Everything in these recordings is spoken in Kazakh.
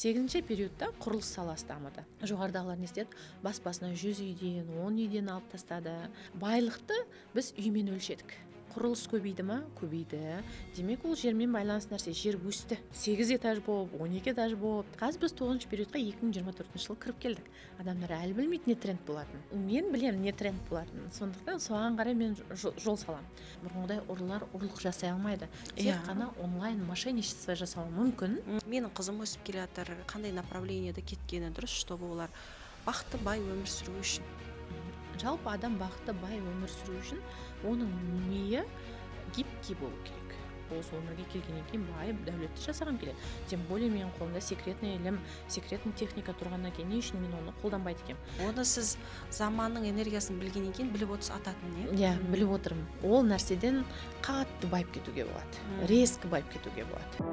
сегізінші периодта құрылыс саласы дамыды. Жоғарыдағылар не істеді? Бас-басына 100 үйден, 10 үйден алып тастады. Байлықты біз үймен өлшедік. Құрылыс көбейді ма? Көбейді. Демек ол жермен байланысты нәрсе. Жер өсті. 8 этаж болып, 12 этаж болып. Қазір біз 9-шы периодқа 2024 жылы кіріп келдік. Адамдар әлі білмейді не тренд болатын. Мен білем не тренд болатын. Сондықтан соған қарай мен жол салам. Бұрынғыдай ұрылар ұрлық жасай алмайды. Тек қана онлайн мошенничество жасауы мүмкін. Менің қызым өсіп келе жатыр, қандай направлениеде кеткені дұрыс, чтобы олар бақытты бай өмір сүру үшін. Жалпы адам бақытты бай өмір сүру үшін оның миы гибкий болу керек. Осы өмірге келгеннен кейін бай дәулетті жасағым келеді. Тем более менің қолымда секретный ілім, секретный техника тұрғаннан кейін не үшін мен оны қолданбайды екенмін? Оны сіз заманның энергиясын білгеннен кейін біліп отырсыз ататын, не? Иә, біліп отырмын. Ол нәрседен қатты байып кетуге болады. Резко байып кетуге болады.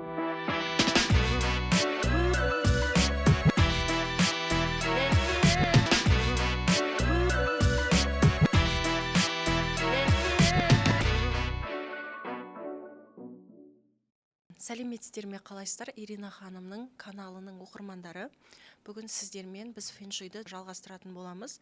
Сәлеметсіздер ме, қалайсыздар? Ирина ханымның каналының оқырмандары. Бүгін сіздермен біз фэншуйді жалғастыратын боламыз.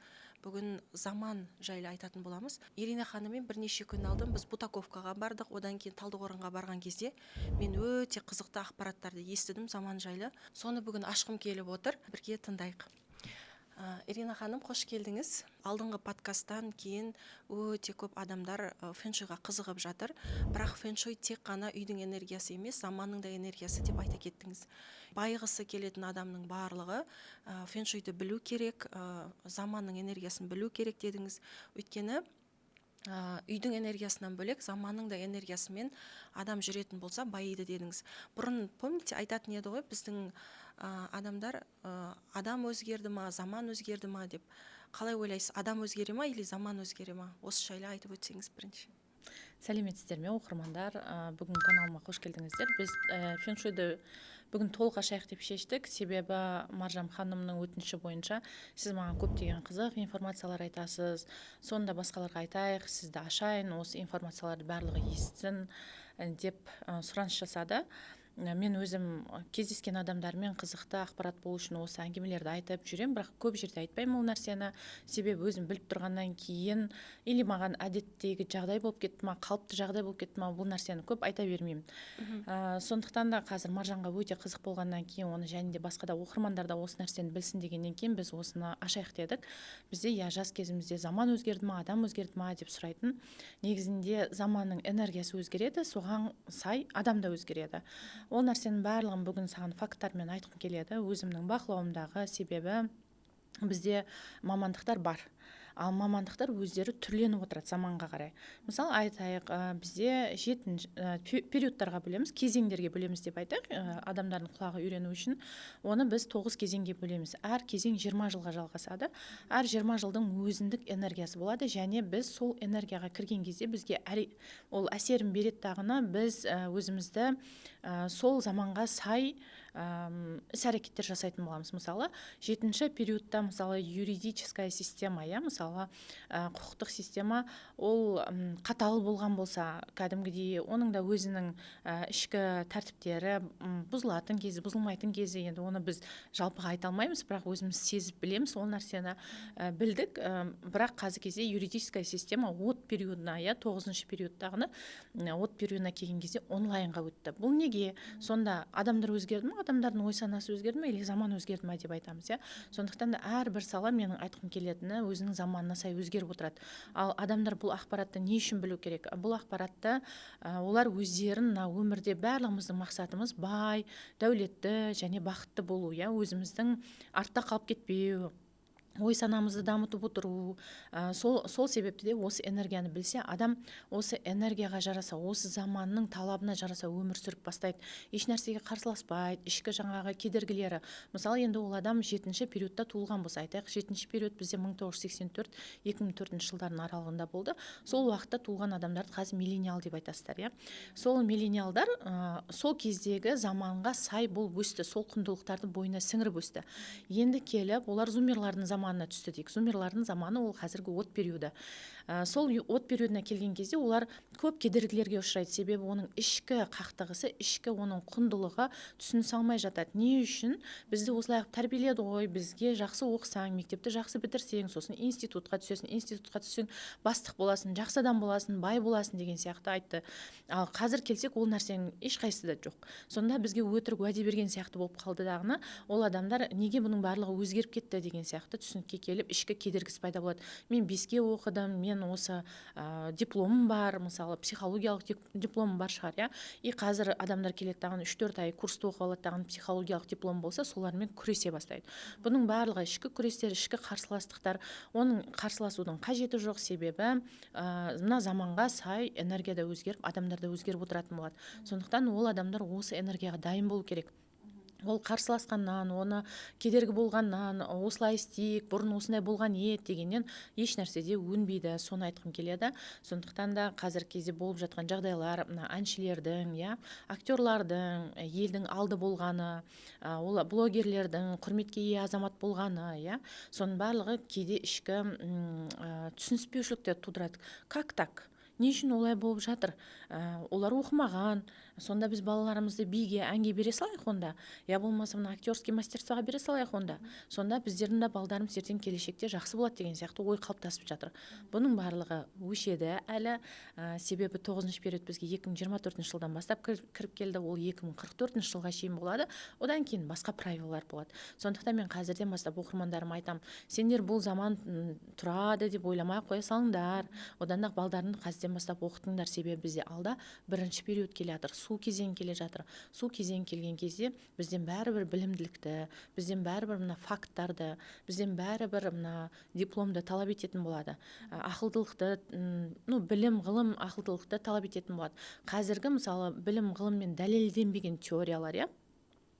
Бүгін заман жайлы айтатын боламыз. Ирина ханыммен бірнеше күн алдым біз Бутаковкаға бардық. Одан кейін Талдықорғанға барған кезде мен өте қызықты ақпараттарды естідім заман жайлы. Соны бүгін ашқым келіп отыр. Бірге тыңдайық. Ирина ханым, қош келдіңіз. Алдыңғы подкасттан кейін өте көп адамдар фэншуйға қызығып жатыр. Бірақ фэншуй тек қана үйдің энергиясы емес, заманның да энергиясы деп айта кеттіңіз. Байғысы келетін адамның барлығы фэншуйді білу керек, заманның энергиясын білу керек дедіңіз. Өйткені үйдің энергиясынан бөлек заманның да энергиясымен адам жүретін болса байиды дедіңіз. Бұрын, помните, айтатын еді ғой, біздің адамдар адам өзгерді ма, заман өзгерді ма деп. Қалай ойлайсыз, адам өзгере ма или заман өзгере ма? Осы жайлы айтып өтсеңіз бірінші. Сәлеметсіздер ме, оқырмандар. Бүгін каналыма қош келдіңіздер. Біз фэншуйді бүгін толық ашайық деп шештік. Себебі Маржан ханымның өтініші бойынша сіз маған көптеген қызық информациялар айтасыз. Сонда басқаларға айтайық, сізді ашайын, осы информацияларды барлығы естісін деп сұраныс жасады. Мен өзім кездескен адамдармен қызықты ақпарат болу үшін осы әңгімелерді айтып жүрем, бірақ көп жерде айтпаймын ол нәрсені. Себебі өзім біліп тұрғаннан кейін или маған әдеттегі жағдай болып кетті ма, қалыпты жағдай болып кетті ма, бұл нәрсені көп айта бермеймін. Сондықтан да қазір Маржанға өте қызық болғаннан кейін оны және де басқа да оқырмандар да осы нәрсені білсін дегеннен кейін біз осыны ашайық дедік. Бізде жас кезімізде заман өзгерді ма, адам өзгерді ма деп сұрайтын. Негізінде заманның энергиясы өзгереді, соған сай адам да өзгереді. Ол нәрсенің барлығын бүгін саған факттармен айтқым келеді. Өзімнің бақылауымдағы себебі бізде мамандықтар бар. Ал мамандықтар өздері түрленіп отырады заманға қарай. Мысалы айтайық, бізде 7 периодтарға бөлеміз, кезеңдерге бөлеміз деп айтайық, адамдардың құлағы үйрену үшін. Оны біз 9 кезеңге бөлеміз. Әр кезең 20 жылға жалғасады. Әр 20 жылдың өзіндік энергиясы болады, және біз сол энергияға кірген кезде бізге ол әсерін береді дағыны, біз өзімізді сол заманға сай іс-әрекеттер жасайтын боламыз. Мысалы, 7-ші периодта мысалы юридическая система, мысалы құқықтық система ол қатал болған болса, кәдімгідей оның да өзінің ішкі тәртіптері бұзылатын кезі, бұзылмайтын кезі, енді оны біз жалпыға айта алмаймыз, бірақ өзіміз сезіп білеміз, ол нәрсені білдік. Бірақ қазір кезде юридическая система от периодына, 9-шы периодтағыны от периодына келген кезде онлайнға өтті. Бұл неге? Сонда адамдар өзгерді ме, адамдардың ой санасы өзгерді ме, или заман өзгерді ме деп айтамыз. Сондықтан да әрбір сала менің айтқым келетіні өзінің заманына сай өзгеріп отырады. Ал адамдар бұл ақпаратты не үшін білу керек? Бұл ақпаратты олар өздерін өмірде барлығымыздың мақсатымыз бай, дәулетті және бақытты болу, өзіміздің артта қалып кетпеу, ой санамызды дамытып отыру. Сол себепті де осы энергияны білсе, адам осы энергияға жараса, осы заманның талабына жараса өмір сүріп бастайды. Еш нәрсеге қарсыласпайды, ішкі жаңағы кедергілері. Мысалы, енді ол адам 7-ші периодта туылған болса, айтайық, 7-ші период бізде 1984-2004 жылдардың аралығында болды. Сол уақытта туылған адамдарды қазір миллениал деп айтасыздар. Сол миллениалдар сол кездегі заманға сай болып өсті, сол құндылықтарды бойына сіңіріп өсті. Енді келіп, олар зумерлардың заманы заманына түсті дейік. Зумерлардың заманы ол қазіргі от периоды. Сол от периодына келген кезде олар көп кедергілерге ұшырайды. Себебі оның ішкі қақтығысы, ішкі оның құндылығы түсінісе алмай жатады. Не үшін? Бізді осылай тәрбиеледі ғой, бізге жақсы оқысаң, мектепті жақсы бітірсең, сосын институтқа түсесің, бастық боласың, жақсы адам боласың, бай боласың деген сияқты айтты. Ал қазір келсек, ол нәрсенің ешқайсысы да жоқ. Сонда бізге өтірік уәде берген сияқты болып қалды дағыны. Ол адамдар неге бұның барлығы өзгеріп кетті деген сияқты түсінікке келіп, ішкі кедергісі пайда болады. Мен 5-ке оқыдым, мен осы дипломым бар, мысалы психологиялық дипломым бар шығар, иә. И қазір адамдар келеді дағын 3-4 ай курсты оқып алады дағын психологиялық диплом болса, солармен күресе бастайды. Бұның барлығы ішкі күрестер, ішкі қарсыластықтар. Оның қарсыласудың қажеті жоқ, себебі мына заманға сай энергия да өзгеріп, адамдар да өзгеріп отыратын болады. Сондықтан ол адамдар осы энергияға дайын болу керек. Ол қарсыласқаннан, оны кедергі болғаннан, осылай істейік, бұрын осындай болған ет дегеннен еш нәрседе өнбейді, соны айтқым келеді. Сондықтан да қазір кезде болып жатқан жағдайлар, әншілердің, актерлардың, елдің алды болғаны, ол блогерлердің құрметке ие азамат болғаны, соның барлығы кейде ішкі түсініспеушілікті тудырады. Как так? Не үшін олай болып жатыр? Олар оқымаған, сонда біз балаларымызды биге, әнге бере салайық онда. Я болмаса мына актерский мастерствоға бере салайық онда. Сонда біздердің де балдарымыз ертең келешекте жақсы болады деген сияқты ой қалыптасып жатыр. Бұның барлығы өшеді әлі, себебі 9-шы период бізге 2024 жылдан бастап кіріп келді, ол 2044 жылға шейін болады. Одан кейін басқа правилалар болады. Сондықтан мен қазірден бастап оқырмандарыма айтам, сендер бұл заман тұрады деп ойламай қоя салыңдар. Одан да балдарыңды қазірден бастап оқытыңдар, себебі бізде алда 1-ші период келе жатыр, су кезең келе жатыр. Су кезең келген кезде бізден бәрібір білімділікті, бізден бәрібір мына факттарды, бізден бәрібір мына дипломды талап ететін болады. Ақылдылықты, білім, ғылым, ақылдылықты талап ететін болады. Қазіргі мысалы білім, ғылыммен дәлелденбеген теориялар,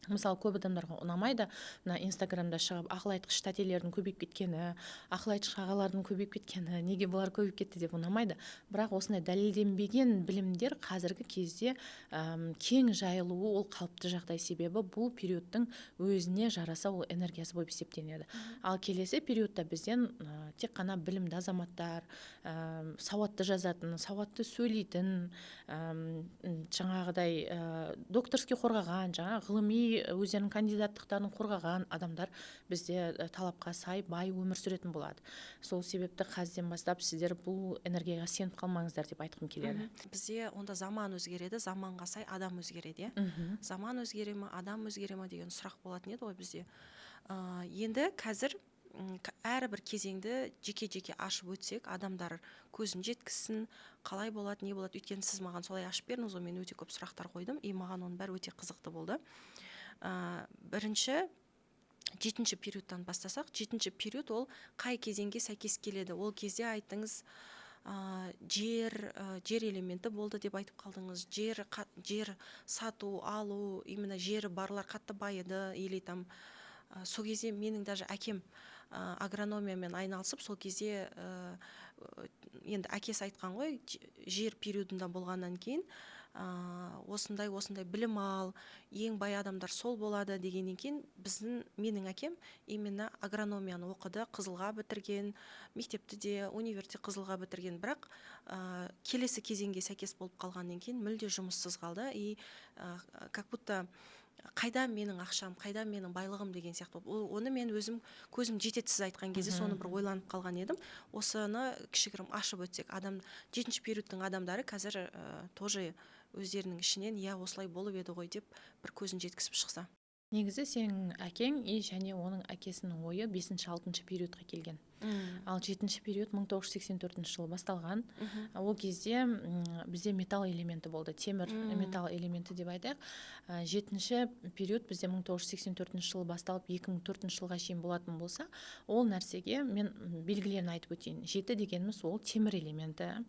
мысалы көп адамдарға ұнамайды, мына инстаграмда шығып ақыл айтқыш тәтелердің көбейіп кеткені, ақыл айтқыш ағалардың көбейіп кеткені, неге бұлар көбейіп кетті деп ұнамайды. Бірақ осындай дәлелденбеген білімдер қазіргі кезде кең жайылуы ол қалыпты жағдай, себебі бұл периодтың өзіне жараса ол энергиясы болып есептенеді. Ал келесі периодта бізден тек қана білімді азаматтар, сауатты жазатын, сауатты сөйлейтін, жаңағыдай докторский қорғаған, ғылыми өздерінің кандидаттықтарын қорғаған адамдар бізде талапқа сай бай өмір сүретін болады. Сол себепті қазірден бастап сіздер бұл энергияға сеніп қалмаңыздар деп айтқым келеді. Бізде онда заман өзгереді, заманға сай адам өзгереді. Заман өзгере ме, адам өзгере ме деген сұрақ болатын еді ғой бізде. Енді қазір әрбір кезеңді жеке-жеке ашып өтсек, адамдар көзін жеткізсін, қалай болады, не болады. Өйткені сіз маған солай ашып бердіңіз, мен өте көп сұрақтар қойдым, маған оның бәрі өте қызықты болды. Бірінші 7-ші периодтан бастасақ, 7-ші период ол қай кезеңге сәйкес келеді? Ол кезде айттыңыз, жер элементі болды деп айтып қалдыңыз. Жер сату, алу, именно жері барлар қатты байыды, или там сол кезде менің даже әкем агрономиямен айналысып, сол кезде енді әкесі айтқан ғой, жер периодында болғаннан кейін осындай білім ал, ең бай адамдар сол болады дегеннен кейін менің әкем именно агрономияны оқыды, Қызылға бітірген, мектепті де, университетті Қызылға бітірген, бірақ келесі кезеңге сәйкес болып қалғаннан кейін мүлде жұмыссыз қалды, и как будто қайда менің ақшам, қайда менің байлығым деген сияқты. Оны мен өзім көзім жетеді сіз айтқан кезде, соны бір ойланып қалған едім. Осыны кішігірім ашып өтсек, 7-ші периодтың адамдары қазір тоже өздерінің ішінен осылай болып еді ғой деп бір көзін жеткізіп шықса. Негізі сенің әкең және оның әкесінің ойы 5-6 периодқа келген. Ал 7-ші период 1984 жылы басталған. Ол кезде бізде металл элементі болды, темір металл элементі деп айтайық. 7-ші период бізде 1984 жылы басталып 2004 жылға шейін болатын болса, ол нәрсеге мен белгілерін айтып өтейін. 7 дегеніміз ол темір элементі.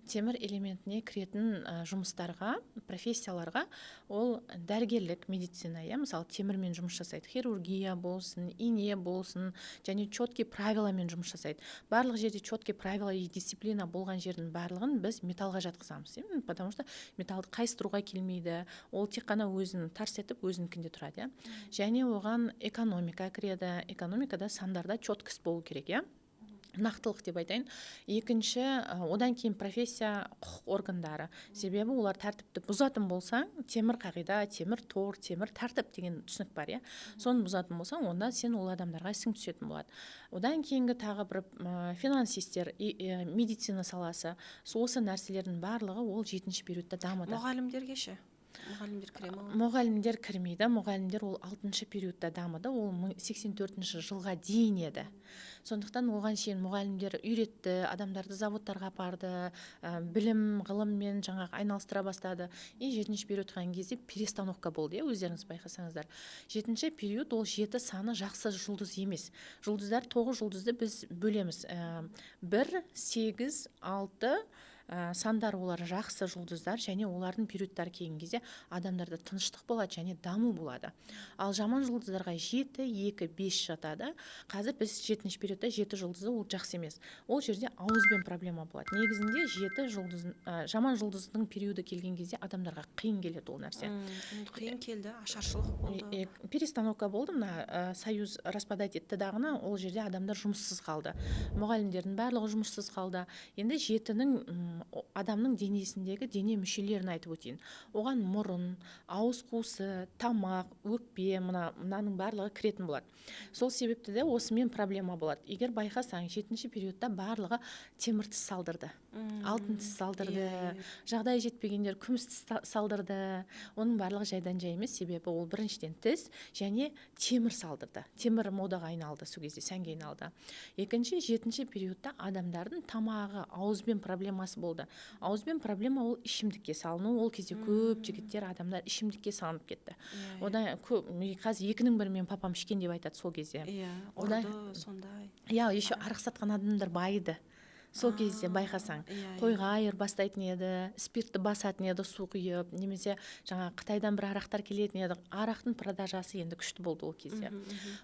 Темір элементіне кіретін жұмыстарға, профессияларға ол дәрігерлік медицина, мысалы темірмен жұмыс жасайды, хирургия болсын, ине болсын, және четкий правиламен жұмыс жасайды. Барлық жерде четкий правила и дисциплина болған жердің барлығын біз металлға жатқызамыз, потому что металлды қайыстыруға келмейді, ол тек қана өзін тарс етіп өзінікінде тұрады. Және оған экономика кіреді. Экономикада сандарда четкость болу керек, нақтылық деп айтайын. Екінші, одан кейін профессия, құқық органдары. Себебі олар тәртіпті бұзатын болсаң, темір қағида, темір тор, темір тәртіп деген түсінік бар, соны бұзатын болсаң, онда сен ол адамдарға ісің түсетін болады. Одан кейінгі тағы бір финансистер, медицина саласы, осы нәрселердің барлығы ол 7-ші периодта дамыды. Мұғалімдерге ше? Мұғалімдер кіре ме? Мұғалімдер кірмейді. Мұғалімдер ол 6-ші периодта дамыды. Ол 84-ші жылға дейін еді. Сондықтан оған шейін мұғалімдер үйретті, адамдарды заводтарға апарды, білім, ғылыммен жаңағы айналыстыра бастады. 7-ші период қайын кезде перестановка болды, өздеріңіз байқасаңыздар. 7-ші период ол 7 саны жақсы жұлдыз емес. Жұлдыздар 9 жұлдызды біз бөлеміз. 1, 8, 6 сандар олар жақсы жұлдыздар, және олардың периодтары келген кезде адамдарда тыныштық болады және даму болады. Ал жаман жұлдыздарға 7, 2, 5 жатады. Қазір біз 7-ші периодта 7 жұлдызы ол жақсы емес. Ол жерде ауызбен проблема болады. Негізінде 7 жұлдыз, жаман жұлдыздың периоды келген кезде адамдарға қиын келеді ол нәрсе. Қиын келді, ашаршылық болды. Перестановка болды, мына союз распадать етті дағыны, ол жерде адамдар жұмыссыз қалды. Мұғалімдердің барлығы жұмыссыз қалды. Енді 7-нің адамның денесіндегі дене мүшелерін айтып өтейін. Оған мұрын, ауыз қуысы, тамақ, өкпе, мынаның барлығы кіретін болады. Сол себепті де осымен проблема болады. Егер байқасаң, 7-ші периодта барлығы темір тіс салдырды, алтын тіс салдырды, жағдай жетпегендер күміс тіс салдырды. Оның барлығы жайдан жай емес, себебі ол біріншіден тіс және темір салдырды. Темір модаға айналды, сол кезде сәнге айналды. Екінші, 7-ші периодта адамдардың тамағы, ауызбен проблемасы болды. Ауызбен проблема ол ішімдікке салыну. Ол кезде көп жігіттер, адамдар ішімдікке салынып кетті. Одан қазір 2-нің бірі мен папам ішкен деп айтады сол кезде. Ұрды, сондай. Еще арақ сатқан адамдар байыды. Сол кезде байқасаң, қойға айыр бастайтын еді, спиртті басатын еді су құйып, немесе жаңа Қытайдан бір арақтар келетін еді. Арақтың продажасы енді күшті болды ол кезде.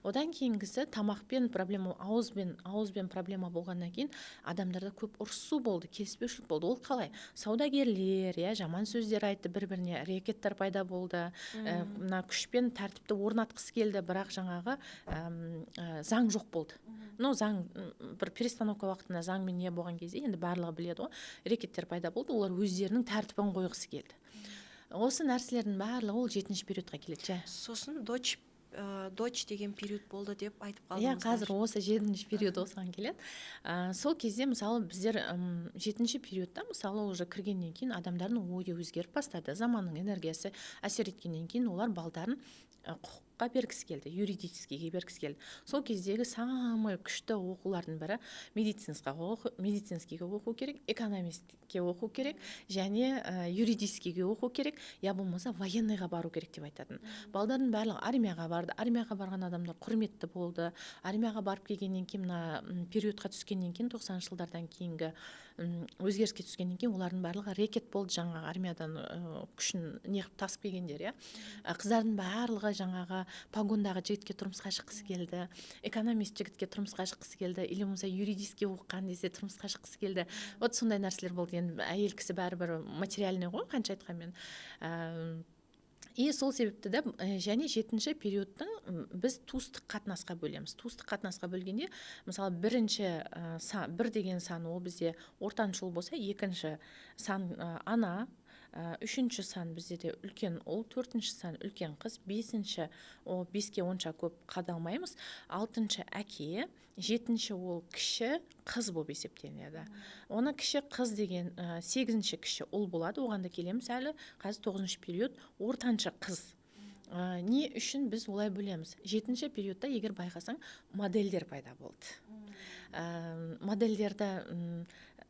Одан кейінгісі тамақпен проблема, ауызбен проблема болғаннан кейін адамдарда көп ұрысу болды, келіспеушілік болды. Ол қалай? Саудагерлер, жаман сөздер айтты бір-біріне, рекеттер пайда болды. Мына күшпен тәртіпті орнатқысы келді, бірақ жаңағы заң жоқ болды. Заң бір перестановка уақытында заңмен не болған кезде енді барлығы біледі ғой, рекеттер пайда болды, олар өздерінің тәртібін қойғысы келді. Осы нәрселердің барлығы ол 7-ші периодқа келеді. Сосын дочь деген период болды деп айтып қалдыңыздар. Қазір осы 7-ші период осыған келеді. Сол кезде мысалы біздер 7-ші периодта мысалы уже кіргеннен кейін адамдардың ойы өзгеріп бастады. Заманның энергиясы әсер еткеннен кейін олар балдарын құқыққа бергісі келді, юридическийге бергісі келді. Сол кездегі самый күшті оқулардың бірі медицинскийге оқу керек, экономистке оқу керек, және юридическийге оқу керек, я болмаса военныйға бару керек деп айтатын. Балдардың барлығы армияға барды. Армияға барған адамдар құрметті болды. Армияға барып келгеннен кейін, периодқа түскеннен кейін, 90-шы жылдардан кейінгі өзгеріске түскеннен кейін олардың барлығы рекет болды, жаңағы армиядан күшін неғып тасып келгендер. Қыздардың барлығы жаңағы погондағы жігітке тұрмысқа шыққысы келді, экономист жігітке тұрмысқа шыққысы келді, или болмаса юридический оқыған десе тұрмысқа шыққысы келді. Вот сондай нәрселер болды. Енді әйел кісі бәрібір материальный ғой, қанша айтқанмен. И сол себепті де және 7-ші периодтың біз туыстық қатынасқа бөлеміз. Туыстық қатынасқа бөлгенде, мысалы 1 деген сан ол бізде ортаншыл болса, 2-ші сан ана, 3-ші сан бізде үлкен ұл, 4-ші сан үлкен қыз, 5-ші ол 5-ке онша көп қадалмаймыз, 6-ші әке, 7-ші ол кіші қыз болып есептенеді. Оны кіші қыз деген 8-ші кіші ұл болады, оған да келеміз әлі. Қазір 9-ші период ортаншы қыз. Не үшін біз олай бөлеміз? 7-ші периодта егер байқасаң модельдер пайда болды. Модельдерді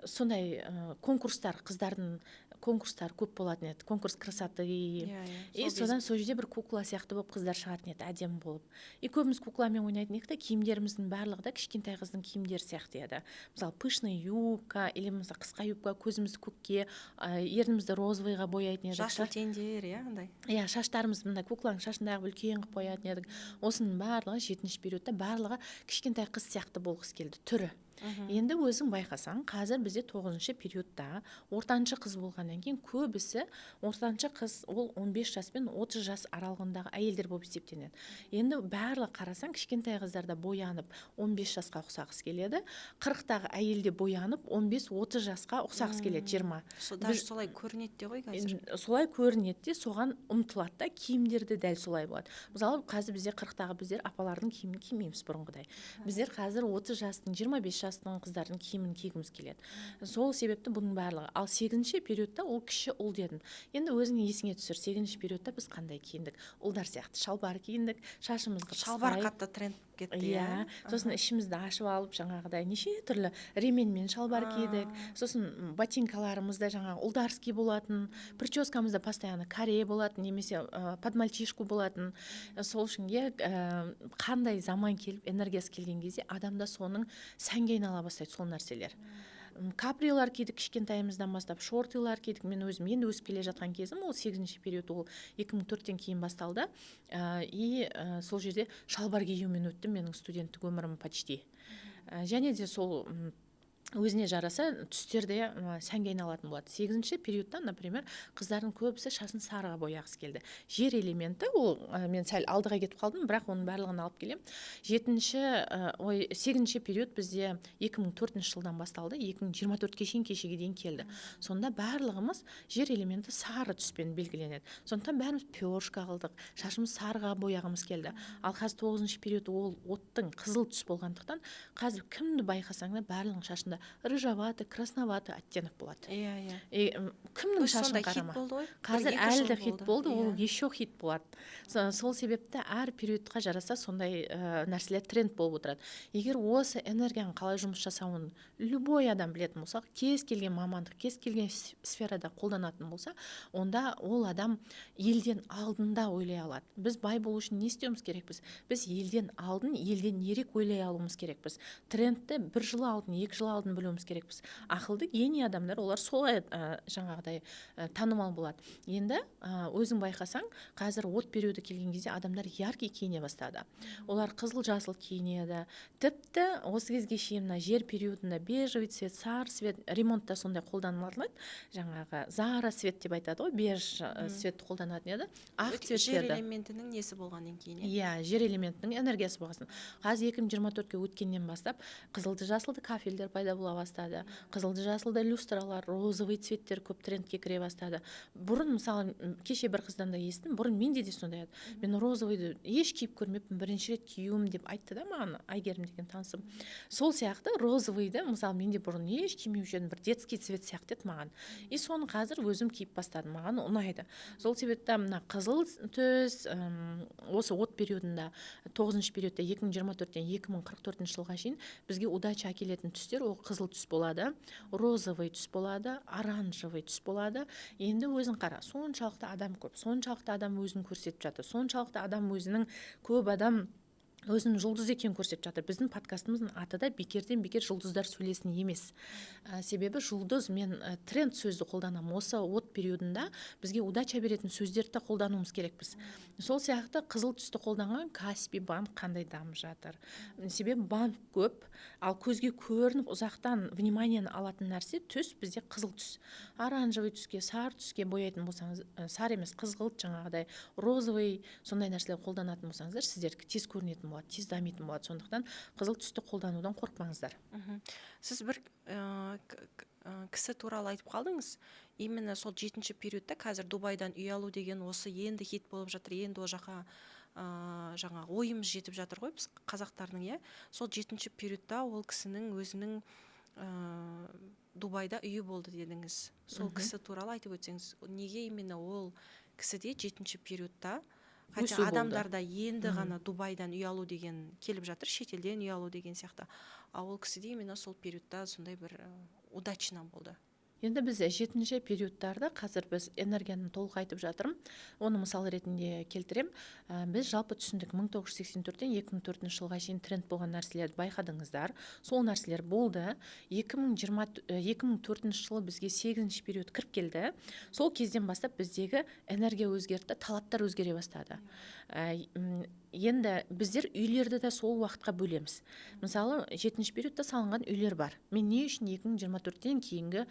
сондай конкурстар, қыздардың конкурстар көп болатын еді, конкурс красоты. И содан сол жерде бір кукла сияқты болып қыздар шығатын еді, әдемі болып. И көбіміз кукламен ойнайтын едік та, киімдеріміздің барлығы да кішкентай қыздың киімдері сияқты еді. Мысалы пышный юбка или мысалы қысқа юбка, көзімізді көкке, ернімізді розовыйға бояйтын едік. Жасыл теңдер, андай. Иә, шаштарымызды мындай кукланың шашындағы үлкен қылып қоятын едік. Осының барлығы 7-ші периодта барлығы кішкентай қыз сияқты болғысы келді, түрі. Енді өзің байқасаң, қазір бізде 9-ші периодта ортаншы қыз болғаннан кейін көбісі ортаншы қыз ол 15 жас пен 30 жас аралығындағы әйелдер болып есептенеді. Енді барлығы қарасаң, кішкентай қыздарда боянып 15 жасқа ұқсағысы келеді, 40-тағы әйелде боянып 15-30 жасқа ұқсағысы келеді, 20. Даже солай көрінеді де ғой қазір. Солай көрінеді де, соған ұмтылады да, киімдерді дәл солай болады. Мысалы, қазір бізде 40-тағы біздер апалардың киімін кимейміз бұрынғыдай. Біздер қазір 30 жастың, 25 жастың қыздардың киімін кигіміз келеді. Сол себепті бұның барлығы. Ал 8-ші периодта ол кіші ұл дедім. Енді өзің есіңе түсір, 8-ші периодта біз қандай киіндік? Ұлдар сияқты шалбар киіндік, шашымызды қысқай. Шалбар қатты тренд кетті. Иә, сосын ішімізді ашып алып, жаңағыдай неше түрлі ременмен шалбар кидік. Сосын ботинкаларымызда жаңағы ұлдарский болатын, прическамызда постоянно каре болатын, немесе под мальчишку болатын. Сол үшін қандай заман келіп, энергиясы келген кезде адамда соның сәнге айнала бастайды сол нәрселер. Каприлар кидік кішкентайымыздан бастап, шортилар кидік. Мен өзім енді өсіп келе жатқан кезім, ол 8-ші период, ол 2004-тен кейін басталды. И сол жерде шалбар киюмен өттім менің студенттік өмірім почти. Және де сол өзіне жараса түстерде сәнге айналатын болады. 8-ші периодта, например, қыздардың көбісі шашын сарыға бояғысы келді. Жер элементі, ол мен сәл алдыға кетіп қалдым, бірақ оның барлығын алып келем. 8-ші период бізде 2004 жылдан басталды, 2024-ке шейін кешеге дейін келді. Сонда барлығымыз жер элементі сары түспен белгіленеді. Сондықтан бәріміз пёршка қылдық, шашымыз сарыға бояғымыз келді. Ал қазір 9-ші период ол оттың қызыл түс болғандықтан, қазір кімді байқасаң да барлығының шашында рыжаватый, красноватый оттенок болады. Кімнің шашын қарама. Қазір әлі де хит болды, ол еще хит болады. Сол себепті әр периодқа жараса сондай нәрселер тренд болып отырады. Егер осы энергияның қалай жұмыс жасауын любой адам білетін болса, кез келген мамандық, кез келген сферада қолданатын болса, онда ол адам елден алдында ойлай алады. Біз бай болу үшін не істеуіміз керекпіз? Біз елден алдын, елден ерек ойлай алуымыз керекпіз. Трендті 1 жыл алдын, 2 жыл алдын білуіміз керекпіз. Ақылды гений адамдар, олар солай жаңағыдай танымал болады. Енді өзің байқасаң, қазір от периоды келген кезде адамдар яркий киіне бастады. Олар қызыл жасыл киінеді. Тіпті осы кезге шейін жер периодында бежевый цвет, сары цвет, ремонтта сондай қолданылады. Жаңағы зара цвет деп айтады ғой, беж цвет қолданатын еді. Ақ цветтерді. Жер элементінің несі болғаннан кейін? Иә, жер элементінің энергиясы болғасын. Қазір 2024-ке өткеннен бастап қызылды жасылды кафельдер пайда бола бастады. Қызылды жасылды люстралар, розовый цветтер көп трендке кіре бастады. Бұрын мысалы кеше бір қыздан да естідім, бұрын менде де сондай еді. Мен розовыйды еш киіп көрмеппін, бірінші рет киюім деп айтты да маған, Айгерім деген танысым. Сол сияқты розовыйды мысалы менде бұрын еш кимеуші едім, бір детский цвет сияқты еді маған. И соны қазір өзім киіп бастадым, маған ұнайды. Сол себепті мына қызыл түс осы от периодында 9-ші периодта 2024-тен 2044 жылға шейін бізге удача әкелетін түстер ол қызыл түс болады, розовый түс болады, оранжевый түс болады. Енді өзің қара, соншалықты адам көп, соншалықты адам өзін көрсетіп жатыр, соншалықты адам өзінің көп адам өзінің жұлдыз екенін көрсетіп жатыр. Біздің подкастымыздың аты да бекерден бекер жұлдыздар сөйлесін емес. Себебі жұлдыз, мен тренд сөзді қолданамын. Осы от периодында бізге удача беретін сөздерді қолдануымыз керекпіз. Сол сияқты қызыл түсті қолданған Каспий банк қандай дамып жатыр. Себебі банк көп, ал көзге көрініп ұзақтан вниманиені алатын нәрсе түс бізде қызыл түс. Оранжевый түске, сары түске бояйтын болсаңыз, сары емес, қызғылт жаңағыдай, розовый сондай нәрселер қолданатын болсаңыздар, сіздерге тез көрінетін болады, тез дамитын болады. Сондықтан қызыл түсті қолданудан қорықпаңыздар. Сіз бір кісі туралы айтып қалдыңыз. Именно сол 7-ші периодта қазір Дубайдан үй алу деген осы енді хит болып жатыр. Енді о жаққа жаңа ойымыз жетіп жатыр ғой біз қазақтардың, иә. Сол 7-ші периодта ол кісінің өзінің Дубайда үйі болды дедіңіз. Сол кісі туралы айтып өтсеңіз, неге именно ол кісіде 7-ші периодта хотя өсу болды. адамдарда енді ғана Дубайдан үй алу деген келіп жатыр, шетелден үй алу деген сияқты. А ол кісіде именно сол периодта сондай бір удачно болды. Енді біз жетінші периодтарды қазір біз энергияны толық айтып жатырмын. Оны мысал ретінде келтірем. Біз жалпы түсіндік 1984-тен 2004 жылға шейін тренд болған нәрселерді байқадыңыздар. Сол нәрселер болды. 2004 жылы бізге 8-ші период кіріп келді. Сол кезден бастап біздегі энергия өзгерді, талаптар өзгере бастады. Енді біздер үйлерді де сол уақытқа бөлеміз. Мысалы 7-ші периодта салынған үйлер бар. Мен не үшін 2024-тен кейінгі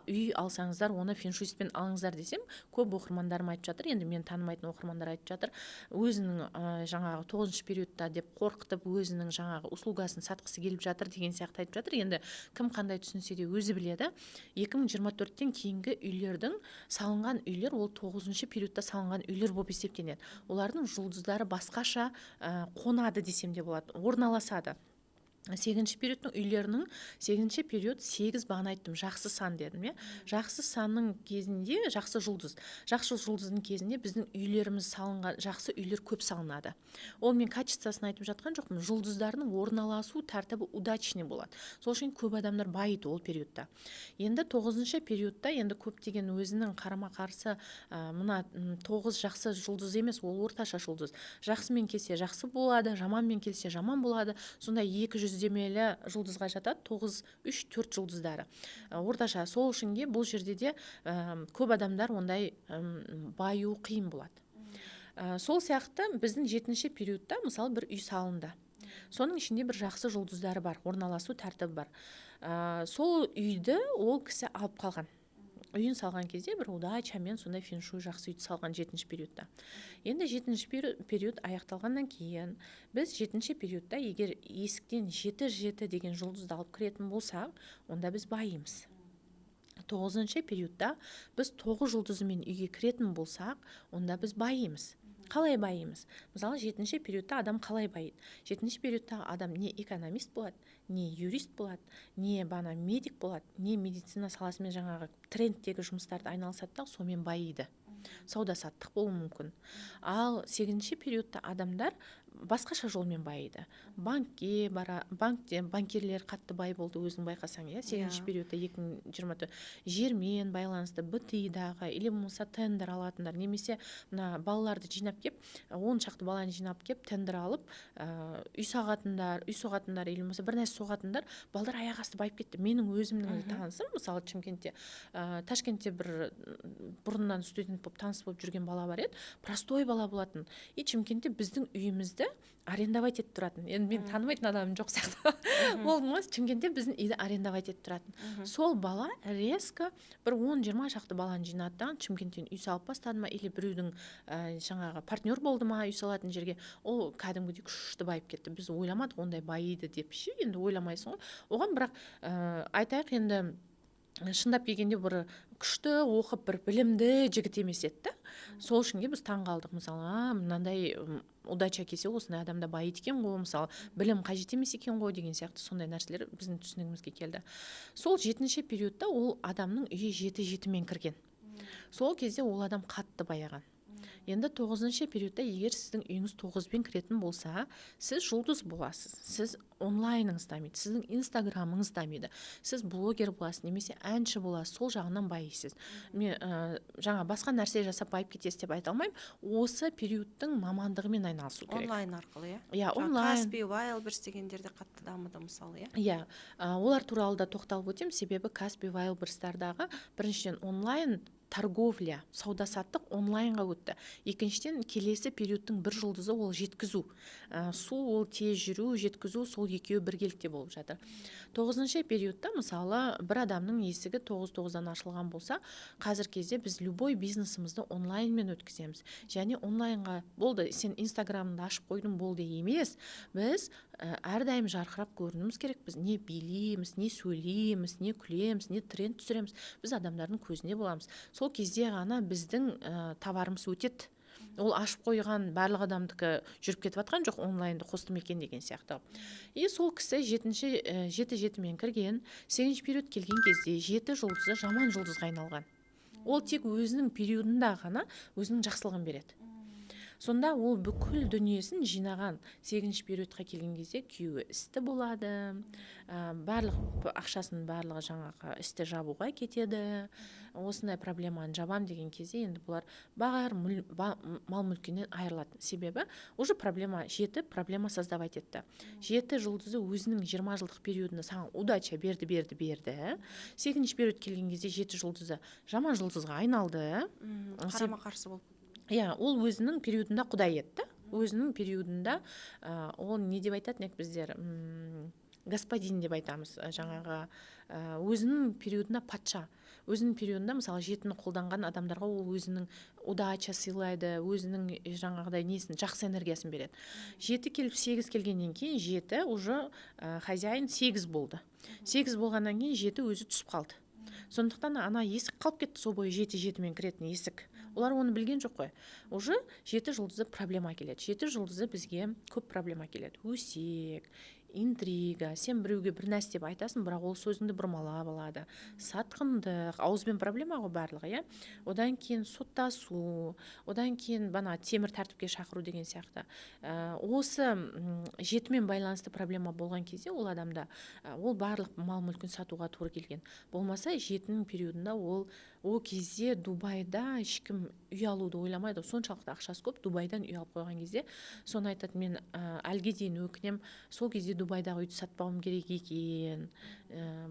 үй алсаңыздар, оны феншуйспен алыңыздар десем, көп оқырмандарым айтып жатыр. Енді мен танымайтын оқырмандар айтып жатыр. Өзінің жаңағы 9-ші периодта деп қорқытып, өзінің жаңағы услугасын сатқысы келіп жатыр деген сияқты айтып жатыр. Енді кім қандай түсінсе де өзі біледі. 2024-тен кейінгі үйлердің салынған үйлер ол 9-ші периодта салынған үйлер болып есептенеді. Олардың жұлдыздары басқаша қонады десем де болады, орналасады. 8-ші периодтың үйлерінің 8-ші период 8 бағана айттым, жақсы сан дедім. Жақсы санның кезінде жақсы жұлдыз. Жақсы жұлдыздың кезінде біздің үйлеріміз салынған, жақсы үйлер көп салынады. Ол мен качествосын айтып жатқан жоқпын. Жұлдыздарының орналасу тәртібі удачный болады. Сол үшін көп адамдар байиды ол периодта. Енді 9-ші периодта енді көптеген өзінің қарама-қарсы мына 9 жақсы жұлдыз емес, ол орташа жұлдыз. Жақсымен келсе жақсы болады, жаманмен келсе жаман болады. Сонда 200 жүздемелі жұлдызға жатады 9, 3, 4 жұлдыздары. Орташа сол үшінге бұл жерде де көп адамдар ондай баю қиын болады. Сол сияқты біздің 7-ші периодта мысалы бір үй салынды. Соның ішінде бір жақсы жұлдыздары бар, орналасу тәртібі бар. Сол үйді ол кісі алып қалған. Үйін салған кезде бір удачамен сондай феншуй жақсы үйді салған 7-ші периодта. Енді 7-ші период аяқталғаннан кейін біз 7-ші периодта егер есіктен 7-7 деген жұлдызды алып кіретін болсақ, онда біз байимыз. 9-ші периодта біз 9 жұлдызымен үйге кіретін болсақ, онда біз байимыз. Қалай байимыз? Мысалы 7-ші периодта адам қалай байиды? 7-ші периодта адам не экономист болады, не юрист болады, не бана медик болады, не медицина саласымен жаңағы трендтегі жұмыстарды айналысады да сонымен байиды. Сауда саттық болуы мүмкін. Ал 8-ші периодта адамдар басқаша жолмен байиды. Банкке банкте банкирлер қатты бай болды, өзің байқасаң, 8-ші периодта 2024 жермен байланысты БТИ-дағы или болмаса тендер алатындар, немесе мына балаларды жинап кеп, 10 шақты баланы жинап кеп, тендер алып, үй соғатындар, или болмаса бір нәрсе соғатындар, балдар аяқ асты байып кетті. Менің өзімнің танысым, мысалы Шымкентте, Ташкентте бір бұрыннан студент болып таныс болып жүрген бала бар еді, простой бала болатын. И Шымкентте біздің үйімізді арендовать етіп тұратын. Енді мен танымайтын адамым жоқ сияқты. Ол Шымкентте біздің үйді арендовать етіп тұратын. Сол бала резко бір 10-20 шақты баланы жинаттан Шымкенттен үй салып бастады ма, или біреудің жаңағы партнер болды ма үй салатын жерге, ол кәдімгідей күшті байып кетті. Біз ойламадық ондай байиды деп ше, енді ойламайсың ғой. Оған бірақ айтайық, енді шындап келгенде бір күшті оқып бір білімді жігіт емес еді. Сол үшінге біз таң қалдық. Мысалы, мынандай удача келсе осындай адамда байиды екен ғой, мысалы білім қажет емес екен ғой деген сияқты сондай нәрселер біздің түсінігімізге келді. Сол 7-ші периодта ол адамның үйі 7-7-мен кірген. Сол кезде ол адам қатты байыған. Енді 9-ші периодта егер сіздің үйіңіз 9-бен кіретін болса, сіз жұлдыз боласыз, сіз онлайныңыз дамиды, сіздің инстаграмыңыз дамиды, сіз блогер боласыз, немесе әнші боласыз, сол жағынан байисыз. Мен жаңа басқа нәрсе жасап байып кетесіз деп айта алмаймын, осы периодтың мамандығымен айналысу керек. Онлайн арқылы, Иә, онлайн. Каспи, Wildberries дегендерде қатты дамыды мысалы, Иә, олар туралы да тоқталып өтем, себебі Каспи, Wildberries'тардағы біріншіден онлайн торговля, сауда-саттық онлайнға өтті. Екіншіден, келесі периодтың бір жұлдызы ол жеткізу. Су ол тез жүру, жеткізу, сол екеуі біргелікте болып жатыр. 9-ші периодта мысалы бір адамның есігі 9-9-дан ашылған болса, қазір кезде біз любой бизнесімізді онлайнмен өткіземіз. Және онлайнға болды, сен инстаграмыңды ашып қойдың болды емес, біз әрдайым жарқырап көрінуіміз керек. Біз не билейміз, не сөйлейміз, не күлеміз, не тренд түсіреміз. Біз адамдардың көзінде боламыз. Сол кезде ғана біздің товарымыз өтеді. Ол ашып қойған барлық адамдікі жүріп кетіп жатқан жоқ, онлайнды қосты мекен деген сияқты. И сол кісі 7-7-мен кірген, 8-ші период келген кезде 7 жұлдызы жаман жұлдызға айналған. Ол тек өзінің периодында ғана өзінің жақсылығын береді. Сонда ол бүкіл дүниесін жинаған 8-ші периодқа келген кезде күйеуі істі болады, барлық ақшасының барлығы жаңағы істі жабуға кетеді. Осындай проблеманы жабам деген кезде енді бұлар бар мал мүлкінен айырылады. Себебі уже проблема проблема создавать етті. 7 жұлдызы өзінің 20 жылдық периодында саған удача берді. 8-ші период келген кезде 7 жұлдызы жаман жұлдызға айналды. Қарама қарсы болып. Иә, ол өзінің периодында құдай етті. Өзінің периодында ол не деп айтады біздер, господин деп айтамыз, жаңағы өзінің периодында патша. Өзінің периодында мысалы 7-ні қолданған адамдарға ол өзінің удача сыйлайды, өзінің жаңағыдай несін, жақсы энергиясын береді. 7 келіп 8 келгеннен кейін 7 уже хозяин 8 болды. 8 болғаннан кейін 7 өзі түсіп қалды. Сондықтан ана есік қалып кетті, сол бойы 7-7-мен кіретін есік. Олар оны білген жоқ қой. Уже 7 жұлдызы проблема келеді. 7 жұлдызы бізге көп проблема келеді. Өсек, интрига, сен біреуге бір нәрсе деп айтасың, бірақ ол сөзіңді бұрмалап алады. Сатқындық, ауызбен проблема ғой барлығы, иә. Одан кейін соттасу, одан кейін бана темір тәртіпке шақыру деген сияқты. Осы 7-мен байланысты проблема болған кезде ол адамда ол барлық мал мүлкін сатуға тура келген. Болмаса 7-нің периодында ол кезде Дубайда ешкім үй алуды ойламайды. Соншалықты ақшасы көп, Дубайдан үй алып қойған кезде соны айтады, мен әлге дейін өкінем, сол кезде Дубайдағы үйді сатпауым керек екен,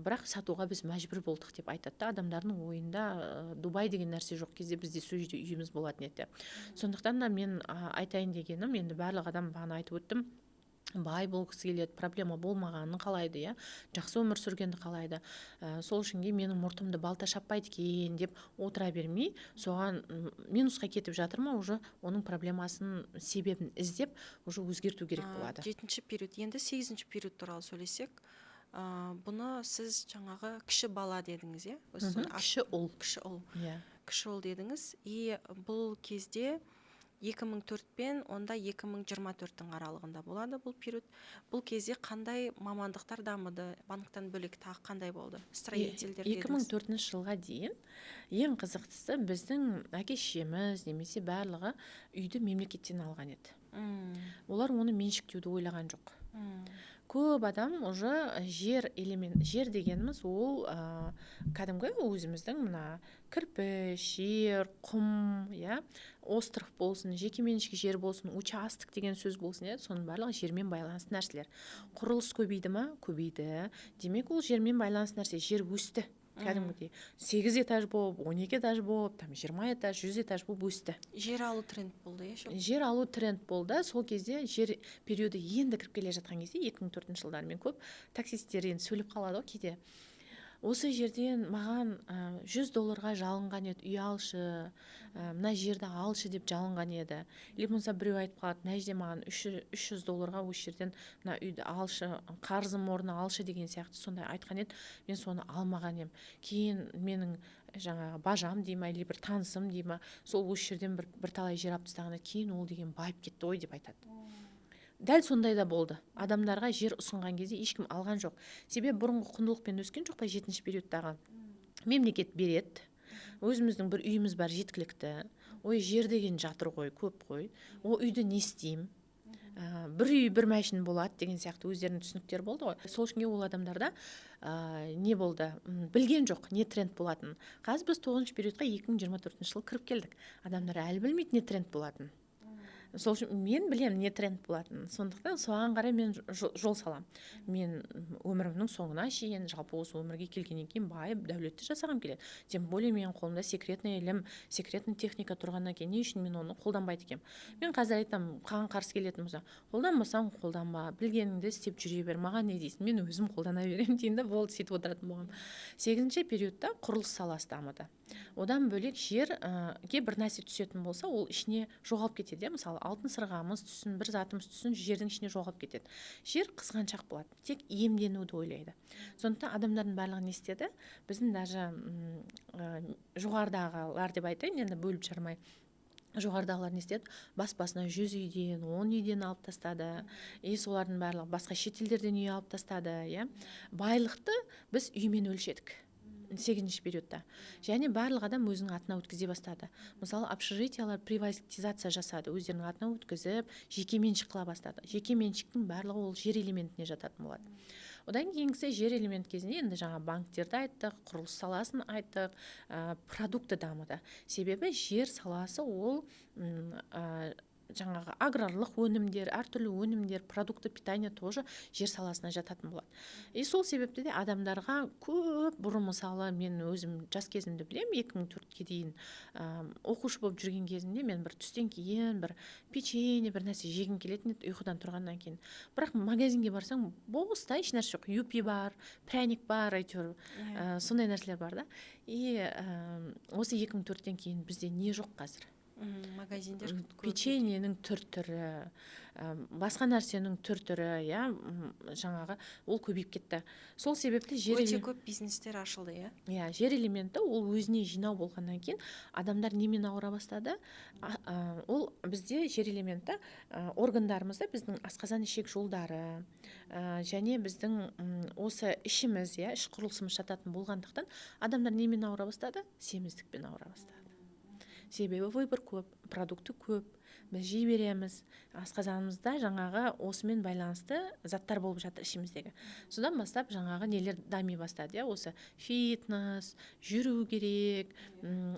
бірақ сатуға біз мәжбүр болдық деп айтады. Адамдардың ойында Дубай деген нәрсе жоқ кезде бізде сол жерде үйіміз болатын еді. Сондықтан да мен айтайын дегенім, енді барлық адам бағана айтып өттім, бай болғысы келеді, проблема болмағанын қалайды, иә, жақсы өмір сүргенді қалайды. Сол үшінге менің мұртымды балта шаппайды екен деп отыра бермей, соған минусқа кетіп жатыр ма, уже оның проблемасын, себебін іздеп, уже өзгерту керек болады. 7-ші период. Енді 8-ші период туралы сөйлесек, бұны сіз жаңағы кіші бала дедіңіз, иә? Кіші ұл. Кіші ұл дедіңіз. И бұл кезде 2004 пен онда 2024-тің аралығында болады бұл период. Бұл кезде қандай мамандықтар дамыды? Банктан бөлек тағы қандай болды? Строительдер дедіңіз. 2004 жылға дейін ең қызықтысы біздің әке-шешеміз немесе барлығы үйді мемлекеттен алған еді. Олар оны меншіктеуді ойлаған жоқ. Көп адам уже жер дегеніміз ол кәдімгі өзіміздің мына кірпіш, жер, құм, остров болсын, жекеменшік жер болсын, участок деген сөз болсын, соның барлығы жермен байланысты нәрселер. Құрылыс көбейді ма? Көбейді. Демек ол жермен байланысты нәрсе, жер өсті. Кәдімгідей 8 этаж болып, 12 этаж болып, 20 этаж, 100 этаж болып өсті. Жер алу тренд болды, Жер алу тренд болды. Сол кезде жер периоды енді кіріп келе жатқан кезде 2004 жылдармен көп таксисттер енді сөйлеп қалады ғой кейде. Осы жерден маған $100 жалынған еді, үй алшы, мына жерді алшы деп жалынған еді. Или болса біреу айтып қалады, мына жерде маған $300 осы жерден мына үйді алшы, қарызым орнына алшы деген сияқты сондай айтқан еді. Мен соны алмаған ем. Кейін менің жаңағы бажам дейма, или бір танысым дейма, сол осы жерден бір талай жер алып тастағанда кейін ол деген байып кетті ғой деп айтады. Дәл сондай да болды. Адамдарға жер ұсынған кезде ешкім алған жоқ. Себебі бұрынғы құндылықпен өскен жоқ па 7-ші периодтағы. Мемлекет береді. Өзіміздің бір үйіміз бар жеткілікті. Ой, жер деген жатыр ғой, көп қой. О үйді не істеймін? Бір үй, бір мәшін болады деген сияқты өздерінің түсініктері болды ғой. Сол үшін ол адамдарда не болды? Білген жоқ, не тренд болатын. Қазір біз 9-ші периодқа 2024 жылы кіріп келдік. Адамдар әлі білмейді, не тренд болатын. Сол үшін мен білем не тренд болатын. Сондықтан соған қарай мен жол салам. Мен өмірімнің соңына шейін жалпы осы өмірге келгеннен кейін байып, дәулетті жасағым келеді. Тем более менің қолымда секретный ілім, секретный техника тұрғаннан кейін не үшін мен оны қолданбайды екенмін. Мен қазір айтамын, қаған қарсы келетін болса, қолданбасаң қолданба, білгеніңді істеп жүре бер, маған не дейсің? Мен өзім қолдана беремін деймін, болды, сөйтіп отыратын болғам. 8-ші периодта құрылыс саласы дамыды. Одан бөлек жерге бір нәрсе түсетін болса, ол ішіне жоғалып кетеді. Мысалы, алтын сырғамыз түсін, бір затымыз түсін, жердің ішіне жоғалып кетеді. Жер қызғаншақ болады, тек иемденуді ойлайды. Сондықтан адамдардың барлығы не істеді? Біздің даже жоғарыдағылар деп айтайын, енді бөліп жармай. Жоғарыдағылар не істеді? Бас-басына 100 үйден, 10 үйден алып тастады. Солардың барлығы басқа шетелдерден үй алып тастады. Байлықты біз үймен өлшедік. сегізінші периодта. Және барлық адам өзінің атына өткізе бастады. Мысалы, общежитиялар приватизация жасады, өздерінің атына өткізіп, жекеменшік қыла бастады. Жекеменшіктің барлығы ол жер элементіне жататын болады. Одан кейінгісі жер элемент кезінде енді жаңа банктерді айттық, құрылыс саласын айттық, продукты дамыды. Себебі жер саласы ол жаңағы аграрлық өнімдер, әртүрлі өнімдер, продукты питания тоже жер саласына жататын болады. И сол себепті де адамдарға көп бұрын, мысалы, мен өзім жас кезімді білем, 2004-ке дейін оқушы болып жүрген кезімде мен бір түстен кейін бір печенье бір нәрсе жегім келетін еді ұйқыдан тұрғаннан кейін. Бірақ магазинге барсаң, бос та еш нәрсе жоқ. Юпи бар, пряник бар, әйтеуір сондай нәрселер бар да. И осы 2004-тен кейін бізде не жоқ қазір? Магазиндер печеньенің түр-түрі, басқа нәрсенің түр-түрі, жаңағы ол көбейіп кетті. Сол себепті өте көп бизнестер ашылды, жер элементі ол өзіне жинау болғаннан кейін адамдар немен ауыра бастады? Ол бізде жер элементі органдарымызда біздің асқазан ішек жолдары және біздің осы ішіміз, іш құрылысымыз жататын болғандықтан адамдар немен ауыра бастады? Семіздікпен ауыра бастады. Себебі выбор көп, продукты көп, біз жей береміз, асқазанымызда жаңағы осымен байланысты заттар болып жатыр ішіміздегі. Содан бастап жаңағы нелер дами бастады, осы фитнес, жүру керек,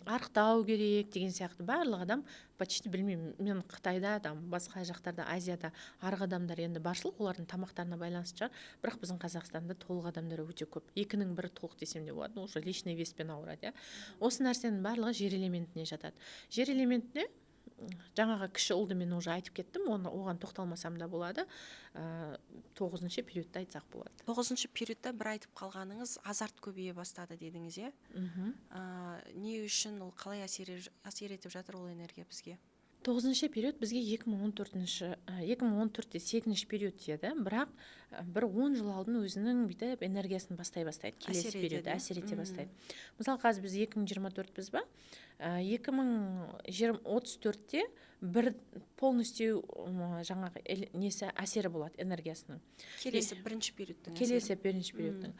арықтау керек деген сияқты. Барлық адам, почти білмеймін, мен Қытайда, басқа жақтарда, Азияда арық адамдар енді баршылық, олардың тамақтарына байланысты шығар, бірақ біздің Қазақстанда толық адамдар өте көп. Екінің бірі толық десем де болады, уже личный веспен ауырады. Осы нәрсенің барлығы жер элементіне жатады. Жер элементіне жаңағы кіші ұлды мен уже айтып кеттім, оған тоқталмасам да болады. 9-шы периодта айтсақ болады. 9-шы периодта бір айтып қалғаныңыз азарт көбейе бастады дедіңіз, не үшін, ол қалай әсер етіп жатыр ол энергия бізге? 9-шы период бізге 2014-те 8-ші период деді, бірақ бір 10 жыл алдын өзінің бүйтіп энергиясын бастайды, келесі периодта әсер ете бастайды. Мысалы, қазір біз 2024-піз ба? 2034-те бір полностью жаңағы несі әсері болады энергиясының. Келесі бірінші периодтың.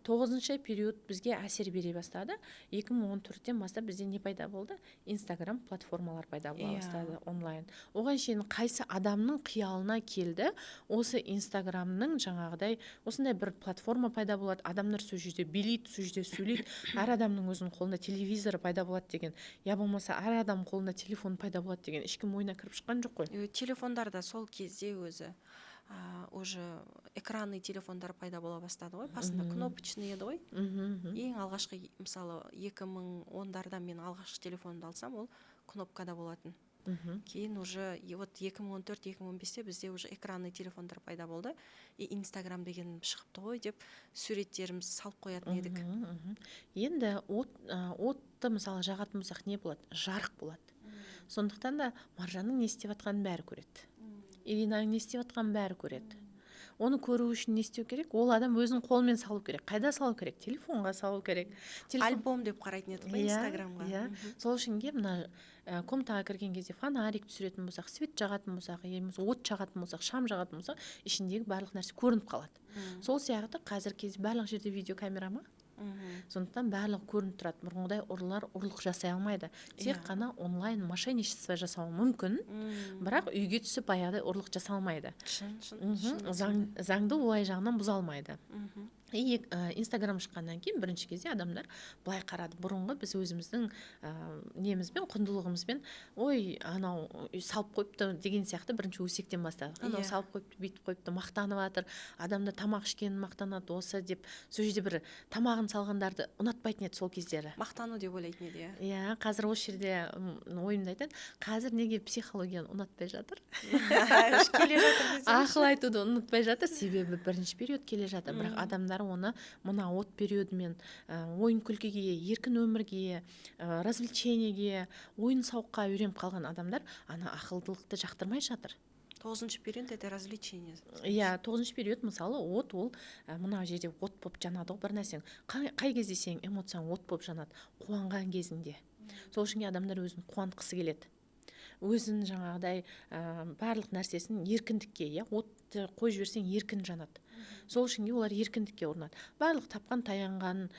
9-шы период бізге әсер бере бастады. 2014-тен бастап бізде не пайда болды? Инстаграм платформалар пайда бола бастады онлайн. Оған шейін қайсы адамның қиялына келді? Осы Инстаграмның жаңағыдай осындай бір платформа пайда болады. Адамдар сол жерде билейді, сол жерде сөйлейді. Әр адамның өзінің қолында телевизор пайда болады деген. Я болмаса әр адам қолында телефон пайда болады деген ешкім ойына кіріп шыққан жоқ қой. Телефондарда сол кезде өзі уже экранный телефондар пайда бола бастады ғой, басында кнопочный еді ғой. Ең алғашқы, мысалы 2010-дарда мен алғашқы телефонды алсам, ол кнопкада болатын. Кейін уже 2014-2015-те бізде уже экранный телефондар пайда болды. И Инстаграм деген шығыпты ғой деп суреттерімізді салып қоятын едік. Енді отты мысалы жағатын болсақ не болады? Жарық болады. Сондықтан да Маржанның не істеп жатқанын бәрі көреді. Иринаның не істеп жатқанын бәрі көреді. Оны көру үшін не істеу керек? Ол адам өзінің қолымен салу керек. Қайда салу керек? Телефонға салу керек. Альбом деп қарайтын едік қой Инстаграмға. Сол үшін мына комнатаға кірген кезде фонарик түсіретін болсақ, свет жағатын болсақ, от жағатын болсақ, шам жағатын болсақ, ішіндегі барлық нәрсе көрініп қалады. Сол сияқты қазір кезде барлық жерде видеокамера ма? Сондықтан барлығы көрініп тұрады. Бұрынғыдай ұрылар ұрлық жасай алмайды. Тек қана онлайн мошенничество жасауы мүмкін, бірақ үйге түсіп баяғыдай ұрлық жасалмайды. Заңды олай жағынан бұза алмайды. Инстаграм шыққаннан кейін бірінші кезде адамдар былай қарады. Бұрынғы біз өзіміздің немізбен, құндылығымызбен, ой, анау салып қойыпты деген сияқты бірінші өсектен бастадық. Анау салып қойыпты, бүйтіп қойыпты, мақтанып жатыр. Адамда тамақ ішкенін мақтанады осы деп, сол жерде бір тамағын салғандарды ұнатпайтын еді сол кездері. Мақтану деп ойлайтын еді. Қазір осы жерде ойымды айтады. Қазір неге психологияны ұнатпай жатыр? Ақыл айтуды ұнатпай жатыр, себебі бірінші период келе жатыр, бірақ адамдар оны мына от периодымен ойын күлкіге, еркін өмірге, развлечениеге, ойын сауыққа үйреніп қалған адамдар ана ақылдылықты жақтырмай жатыр. 9-шы период это развлечение. 9-шы период мысалы от, ол мына жерде от болып жанады ғой бір нәрсең. Қай кезде сен эмоцияң от болып жанады? Қуанған кезінде. Сол үшін адамдар өзін қуантқысы келеді. Өзін жаңағыдай барлық нәрсесін еркіндікке, отты қойып жіберсең еркін жанады. Сол үшін олар еркіндікке ұрынады. Барлық тапқан таянған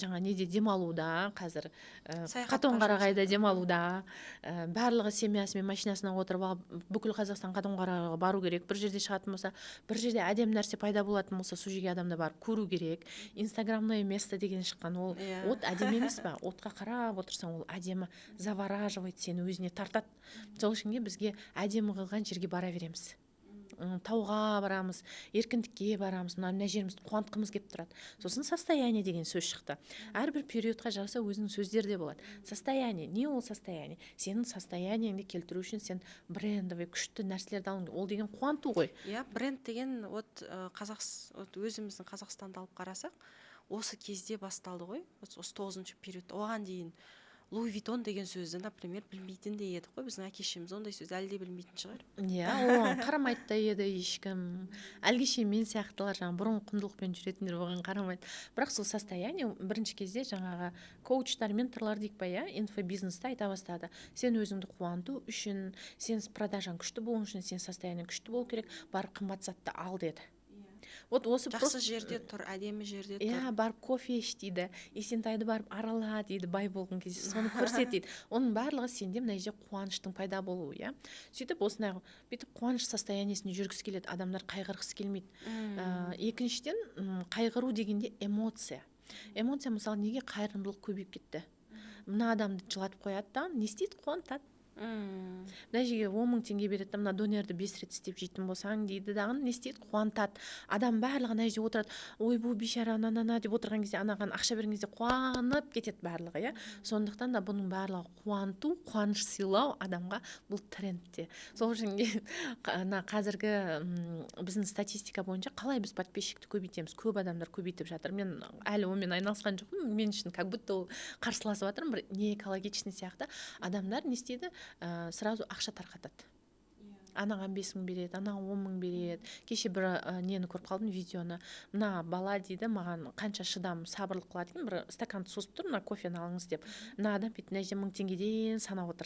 жаңа неде демалуда қазір, Саяхатқа Қатонқарағайда жұмыс. демалуда, барлығы семьясымен машинасына отырып алып бүкіл Қазақстан Қатонқарағайға бару керек. Бір жерде шығатын болса, бір жерде әдемі нәрсе пайда болатын болса, сол жерге адамдар барып көру керек. Инстаграмное место деген шыққан, ол Иә. от әдемі емес па? Отқа қарап отырсаң, ол әдемі завораживает, сені өзіне тартады. Сол үшін бізге әдемі қылған жерге бара береміз. Тауға барамыз, еркіндікке барамыз, мына жерімізді қуантқымыз келіп тұрады. Сосын состояние деген сөз шықты. Әрбір периодқа жараса өзінің сөздері де болады. Состояние, не ол состояние? Сенің состояниеңді келтіру үшін сен брендовый күшті нәрселерді алу, ол деген қуанту ғой. Иә, бренд деген өзіміздің Қазақстанды алып қарасақ, осы кезде басталды ғой, осы 9-шы период. Оған дейін Луи Витон деген сөзді, например, білмейтін де едік қой, біздің әке-шешеміз ондай сөзді әлі де білмейтін шығар. Иә, оған қарамайды да еді ешкім. Әлгіше мен сияқтылар, жаңа бұрын құндылықпен жүретіндер оған қарамайды. Бірақ сол состояние бірінші кезде жаңағы коучтар, менторлар дейік па, иә, инфобизнесті айта бастады. Сен өзіңді қуанту үшін, сен продажаң күшті болу үшін, сен состояние күшті болу керек, бар қымбат затты ал деді. Вот осы жақсы жерде тұр, әдемі жерде тұр. Иә, барып кофе іш дейді, Есентайды барып арала дейді, бай болғың келсе, соны көрсет дейді. Оның барлығы сенде мына жерде қуаныштың пайда болуы, иә. Сөйтіп осындай бүйтіп қуаныш состояниесінде жүргісі келеді, адамдар қайғырғысы келмейді. Екіншіден, қайғыру дегенде эмоция. Эмоция, мысалы, неге қайырымдылық көбейіп кетті? Мына адамды жылатып қояды да, не істейді? Қуантады. Мына жерге 10 мың теңге береді, мына донерді 5 рет істеп жейтін болсаң дейді дағы, не істейді? Қуантады. Адам барлығы мына жерде отырады, ой бұл бейшара анана деп отырған кезде, анаған ақша берген кезде қуанып кетеді барлығы, иә. Сондықтан да бұның барлығы қуанту, қуаныш сыйлау адамға бұл трендте. Сол үшін қазіргі біздің статистика бойынша қалай біз подписчикті көбейтеміз? Көп адамдар көбейтіп жатыр. Мен әлі онымен айналысқан жоқпын. Мен үшін как будто ол қарсыласып жатырмын, бір не экологичный сияқты. Адамдар не істейді? Сразу ақша тарқатады. Анаған 5 мың береді, анаған 10 мың береді. Кеше бір нені көріп қалдым, видеоны. Мына бала дейді, маған қанша шыдам, сабырлық қылады екен, бір стаканды созып тұр, мына кофені алыңыз деп. Мына адам мына жерде 1000 теңгеден санап отыр.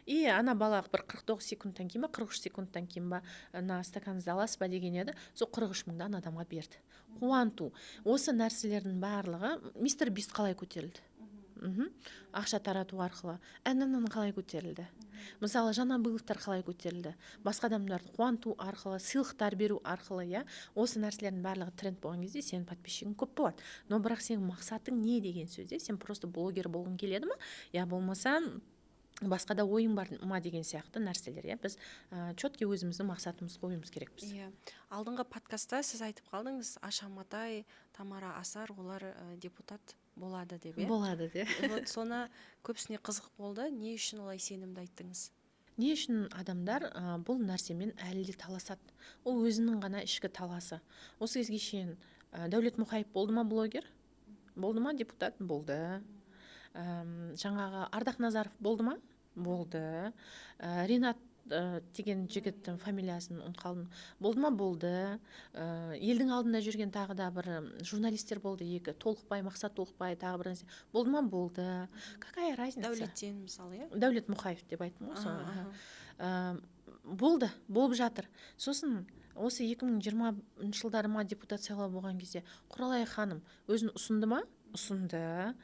И ана бала бір 49 секундтан кейін ба, 43 секундтан кейін ба, мына стаканыңызды аласыз ба деген еді. Сол 43 мыңдан адамға берді. Қуанту. Осы нәрселердің барлығы мистер Бист қалай көтерілді? Ақша тарату арқылы. Әннің қалай көтерілді? Мысалы, Жанабыловтар қалай көтерілді? Басқа адамдарды қуанту арқылы, сыйлықтар беру арқылы, иә. Осы нәрселердің барлығы тренд болған кезде сенің подписчигің көп болады. Но бірақ сенің мақсатың не деген сөзде? Сен просто блогер болғың келеді ме? Я болмаса басқа да ойың бар ма деген сияқты нәрселер, иә. Біз четкий өзіміздің мақсатымызды қоюымыз керекпіз. Иә. Алдыңғы подкастта сіз айтып қалдыңыз, Аша Матай, Тамара Асар, олар депутат болады деп, иә? Болады деп. Вот соны көбісіне қызық болды. Не үшін олай сенімді айттыңыз? Не үшін адамдар бұл нәрсемен әлі де таласады? Ол өзінің ғана ішкі таласы. Осы кезге шейін Дәулет Мұқаев болды ма блогер? Болды ма депутат? Болды. Жаңағы Ардақ Назаров болды ма? Болды. Ринат деген жігіттің фамилиясын ұмытып болды ма? Болды. Елдің алдында жүрген тағы да бір журналистер болды, екі. Толықбай, Мақсат Толықбай, тағы бір нәрсе. Болды ма? Болды. Какая разница? Дәулеттен мысалы, иә? Дәулет Мұқаев деп айттым ғой соны. Болды, болып жатыр. Сосын осы 2020 жылдары ма депутат сайлау болған кезде Құралай ханым өзін ұсынды ма? Ұсынды.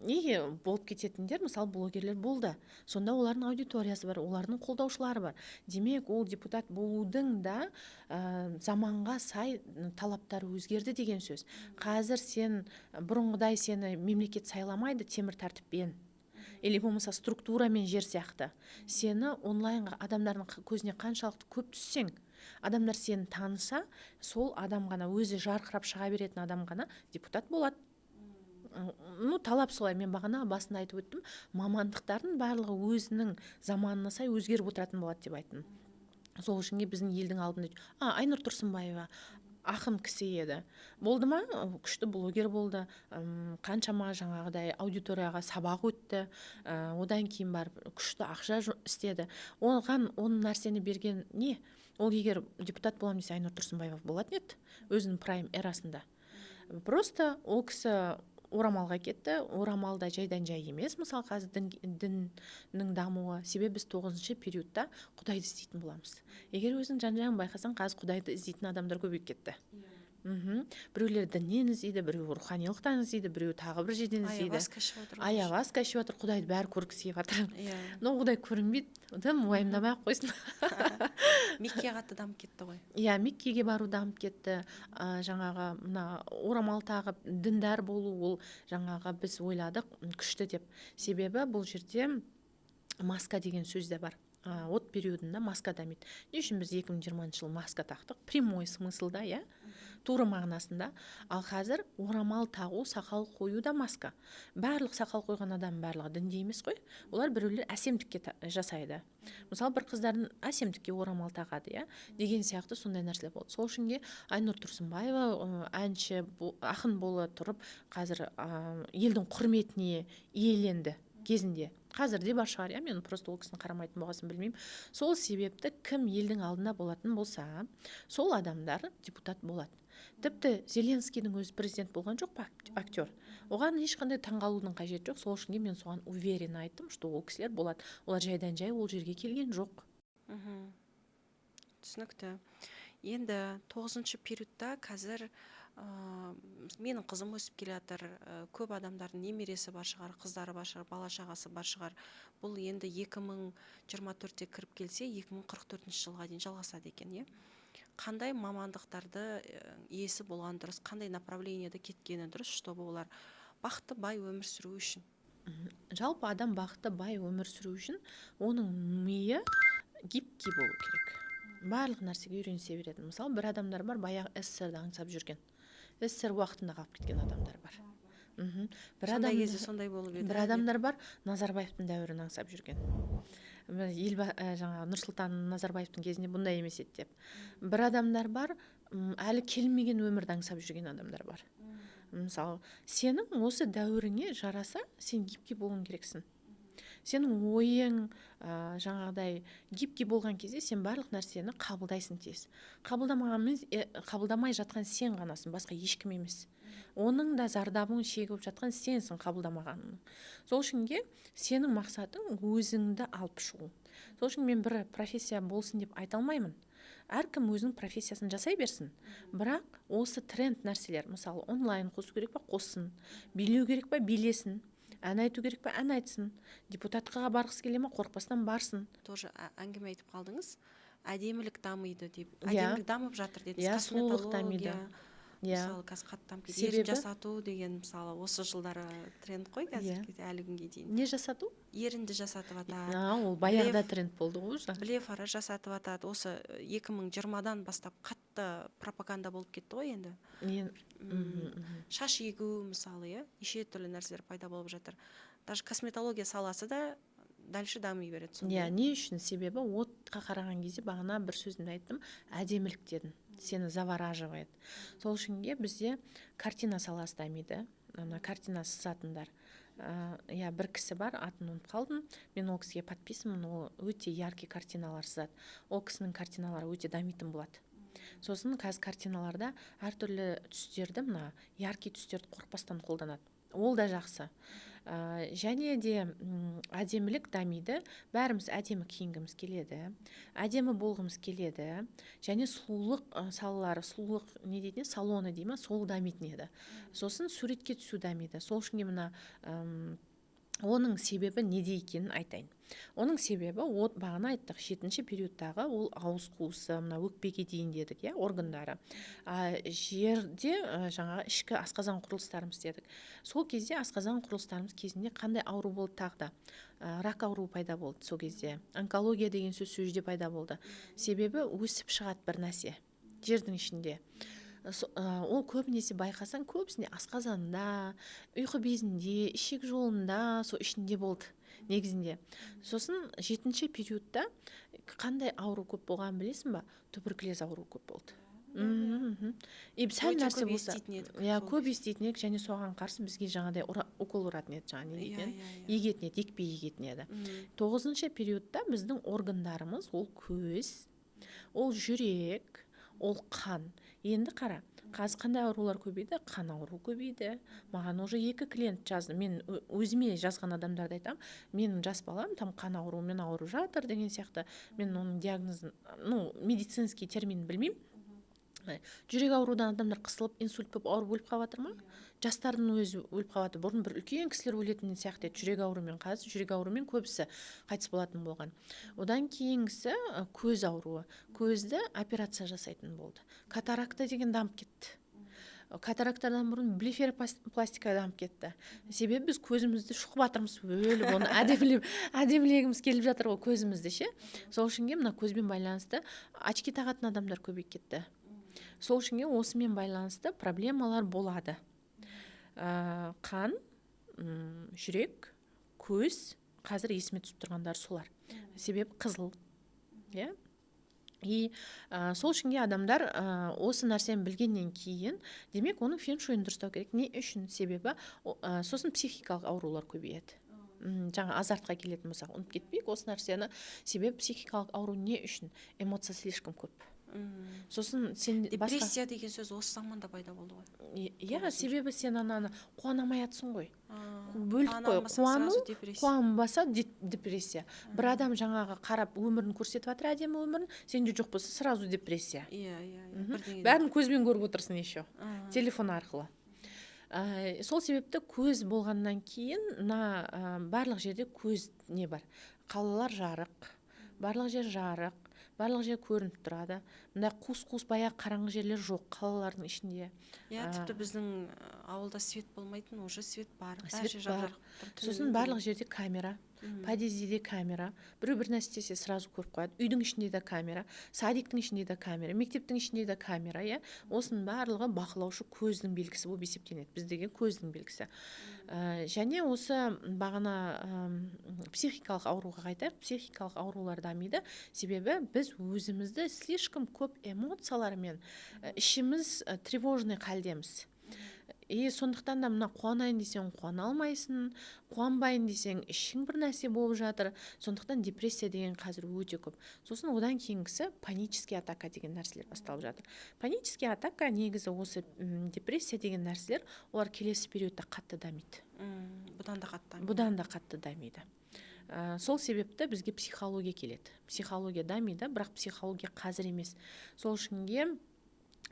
Неге болып кететіндер, мысалы, блогерлер болды. Сонда олардың аудиториясы бар, олардың қолдаушылары бар. Демек, ол депутат болудың да заманға сай талаптары өзгерді деген сөз. Қазір сен бұрынғыдай сені мемлекет сайламайды темір тәртіппен. Или болмаса структурамен жер сияқты. Сені онлайнға адамдардың көзіне қаншалықты көп түссең, адамдар сені таныса, сол адам ғана, өзі жарқырап шыға беретін адам ғана депутат болады. Талап солай. Мен бағана басында айтып өттім, мамандықтардың барлығы өзінің заманына сай өзгеріп отыратын болады деп айттым. Сол үшін біздің елдің алдында Айнұр Тұрсынбаева ақын кісі еді. Болды ма? Күшті блогер болды. Қаншама жаңағыдай аудиторияға сабақ өтті. Одан кейін барып күшті ақша істеді. Оған оның нәрсені берген не? Ол егер депутат боламын десе Айнұр Тұрсынбаева болатын еді, өзінің прайм эрасында. Просто ол кісі орамалға кетті. Орамалда жайдан жай емес. Мысалы, қазір діннің дамуы. Себебі біз 9-шы периодта Құдайды іздейтін боламыз. Егер өзің жан-жағын байқасаң, қазір Құдайды іздейтін адамдар көбейіп кетті. Біреулер діннен іздейді, біреу руханилықтан іздейді, біреу тағы бір жерден іздейді. Аяваска ішіп отыр. Аяваска ішіп жатыр, құдайды бәрі көргісі келіп жатыр. Иә. Но құдай көрінбейді, дым уайымдамай ақ қойсын. Мекке қатты дамып кетті ғой. Иә, Меккеге бару дамып кетті. Жаңағы мына орамал тағып діндар болу, ол жаңағы біз ойладық күшті деп. Себебі бұл жерде маска деген сөз де бар. От периодында маска дамиды. Не үшін біз 2020 жылы маска тақтық? Прямой смыслда, иә, тура мағынасында. Ал қазір орамал тағу, сақал қою да маска. Барлық сақал қойған адам барлығы дінде емес қой. Олар біреулер әсемдікке жасайды. Мысалы, бір қыздардың әсемдікке орамал тағады, иә, деген сияқты сондай нәрселер болды. Сол үшінге Айнұр Тұрсынбаева әнші, ақын бола тұрып, қазір елдің құрметіне иеленді кезінде. Қазір де бар шығар, иә, мен просто ол кісіні қарамайтын болғасын білмеймін. Сол себепті кім елдің алдында болатын болса, сол адамдар депутат болады. Тіпті Зеленскийдің өзі президент болған жоқ па, актер? Оған ешқандай таңғалудың қажеті жоқ. Сол үшін мен соған уверен айттым, что ол кісілер болады. Олар жайдан жай ол жерге келген жоқ. Түсінікті. Енді 9-шы периодта қазір менің қызым өсіп келе жатыр, көп адамдардың немересі бар шығар, қыздары бар шығар, бала шағасы бар шығар. Бұл енді 2024-те кіріп келсе 2044 жылға дейін жалғасады екен, иә. Қандай мамандықтарды иесі болған дұрыс, қандай направлениеде кеткені дұрыс, чтобы олар бақытты бай өмір сүру үшін? Жалпы адам бақытты бай өмір сүру үшін оның миы гибкий болу керек. Барлық нәрсеге үйренісе береді. Мысалы, бір адамдар бар, баяғы СССР-ді аңсап жүрген. СССР уақытында қалып кеткен адамдар бар. Сондай кезде сондай болып еді. Бір адамдар бар, Назарбаевтың дәуірін аңсап жүрген. Жаңа Нұрсұлтан Назарбаевтың кезінде бұндай емес еді деп. Бір адамдар бар, әлі келмеген өмірді аңсап жүрген адамдар бар. Мысалы, сенің осы дәуіріңе жараса, сен гибкий болуың керексің. Сенің ойың жаңағыдай гибкий болған кезде сен барлық нәрсені қабылдайсың тез. Қабылдамай жатқан сен ғанасың, басқа ешкім емес. Оның да зардабын шегіп жатқан сенсің қабылдамағаның. Сол үшінге сенің мақсатың өзіңді алып шығу. Сол үшін мен бір профессия болсын деп айта алмаймын. Әркім өзінің профессиясын жасай берсін. Бірақ осы тренд нәрселер, мысалы онлайн қосу керек па, қоссын, билеу керек па, билесін. Ән айту керек па, ән айтсын. Депутатқа барғысы келе ма, қорықпастан барсын. Тоже әңгіме айтып қалдыңыз. Әдемілік дамиды деп. Әдемілік дамып жатыр дедіңіз. Иә, сұлулық дамиды. Мысалы, қазір қатты дамып кетті. Ерін жасату деген, мысалы, осы жылдары тренд қой қазір, әлі күнге дейін. Не жасату? Ерінді жасатып атады. Ол баяғыда тренд болды ғой уже. Блефара жасатып атады. Осы 2020-дан бастап қатты пропаганда болып кетті ғой енді. Шаш егу, мысалы, неше түрлі нәрселер пайда болып жатыр. Даже косметология саласы да дальше дами береді. Не үшін? Себебі отқа қараған кезде бағана бір сөзімді айттым, әдемілік дедім. Сені завораживает. Сол үшінге бізде картина саласы дамиды. Картина сызатындар. Бір кісі бар, атын ұмытып қалдым. Мен ол кісіге подписымын, ол өте яркий картиналар сызады. Ол кісінің картиналары өте дамитын болады. Сосын қазір картиналарда әртүрлі түстерді, яркий түстерді қорықпастан қолданады. Ол да жақсы. Және де әдемілік дамиды. Бәріміз әдемі киінгіміз келеді, әдемі болғымыз келеді. Және сұлулық салалары, сұлулық не дейді, салоны дейма, сол дамитын еді. Сосын суретке түсу дамиды. Сол үшін мына оның себебі неде екенін айтайын. Оның себебі бағана айттық, 7-ші периодтағы ол ауыз қуысы, өкпеге дейін дедік, органдары. Жерде жаңағы ішкі асқазан құрылыстарымыз дедік. Сол кезде асқазан құрылыстарымыз кезінде қандай ауру болды тағда? Рак ауруы пайда болды сол кезде. Онкология деген сөз сөзде пайда болды. Себебі өсіп шығады бір нәрсе жердің ішінде. Ол көбінесе байқасан, көбісінде асқазанда, ұйқы безінде, ішек жолында, сол ішінде болды негізінде. Сосын 7-ші периодта қандай ауру көп болған білесің ба? Туберкулез ауруы көп болды. Сәл нәрсе болса, көп еститін едік, және соған қарсы бізге жаңадай укол ұратын еді, егетін еді, екпе егетін еді. 9-ші периодта біздің органдарымыз, ол көз, ол жүрек, ол қан. Енді қара, қазір қандай аурулар көбейді? Қан ауру көбейді. Маған уже 2 клиент жазды. Мен өзіме жазған адамдарды айтам, менің жас балам там қан ауруымен ауырып жатыр деген сияқты. Мен оның диагнозын, медицинский термин білмеймін. жүрек аурудан адамдар қысылып инсульт болып ауырып өліп қалып жатыр ма? Жастардың өзі өліп қалып жатыр. Бұрын бір үлкен кісілер өлетін сияқты еді жүрек ауруымен. Қазір жүрек ауруымен көбісі қайтыс болатын болған. Одан кейінгісі көз ауруы. Көзді операция жасайтын болды. Катаракта деген дамып кетті. Катарактадан бұрын блефаропластика дамып кетті. Себебі біз көзімізді шұқып жатырмыз, өліп, оны әдемілегіміз келіп жатыр ғой көзімізді ше. Сол үшін мына көзбен байланысты очки тағатын адамдар көбейіп кетті. Сол үшін осымен байланысты проблемалар болады. Қан, жүрек, көз, қазір есіме түсіп тұрғандар солар. Себебі қызыл. И сол үшін адамдар осы нәрсені білгеннен кейін, демек оның фен шуйын дұрыстау керек. Не үшін? Себебі сосын психикалық аурулар көбейеді. Жаңа азартқа келетін болсақ, ұмытып кетпейік осы нәрсені. Себебі психикалық ауру не үшін? Эмоция слишком көп. Сосын сен депрессия деген сөз осы заманда пайда болды ғой. Иә, себебі сен ананы қуанамай атсың ғой. Бөлдік қой, қуанбаса депрессия. Бір адам жаңағы қарап өмірін көрсетіп жатыр, әдемі өмірін, сенде жоқ болса сразу депрессия. Бәрін көзбен көріп отырсың еще, телефон арқылы. Сол себепті көз болғаннан кейін барлық жерде көз не бар? Қалалар жарық, барлық жер жарық, барлық жер көрініп тұрады. Мында қуыс-қуыс баяғы қараңғы жерлер жоқ қалалардың ішінде. Тіпті біздің ауылда свет болмайтын, уже свет бар. Сосын барлық жерде камера, подъездеде камера. Бір нәрсе істесе сразу көріп қояды. Үйдің ішінде де камера, садиктің ішінде де камера, мектептің ішінде де камера. Осының барлығы бақылаушы көздің белгісі болып есептенеді. Біздегі көздің белгісі. Және осы бағана психикалық ауруға қайтайық. Психикалық аурулар дамиды. Себебі біз өзімізді слишком көп эмоциялармен ішіміз тревожный халдеміз. И сондықтан да мына қуанайын десең қуана алмайсың, қуанбайын десең ішің бір нәрсе болып жатыр. Сондықтан депрессия деген қазір өте көп. Сосын одан кейінгісі панический атака деген нәрселер басталып жатыр. Панический атака негізі осы депрессия деген нәрселер, олар келесі периодта қатты дамиды. Бұдан да қатты дамиды. Сол себепті бізге психология келеді. Психология дамиды, бірақ психология қазір емес. Сол үшінге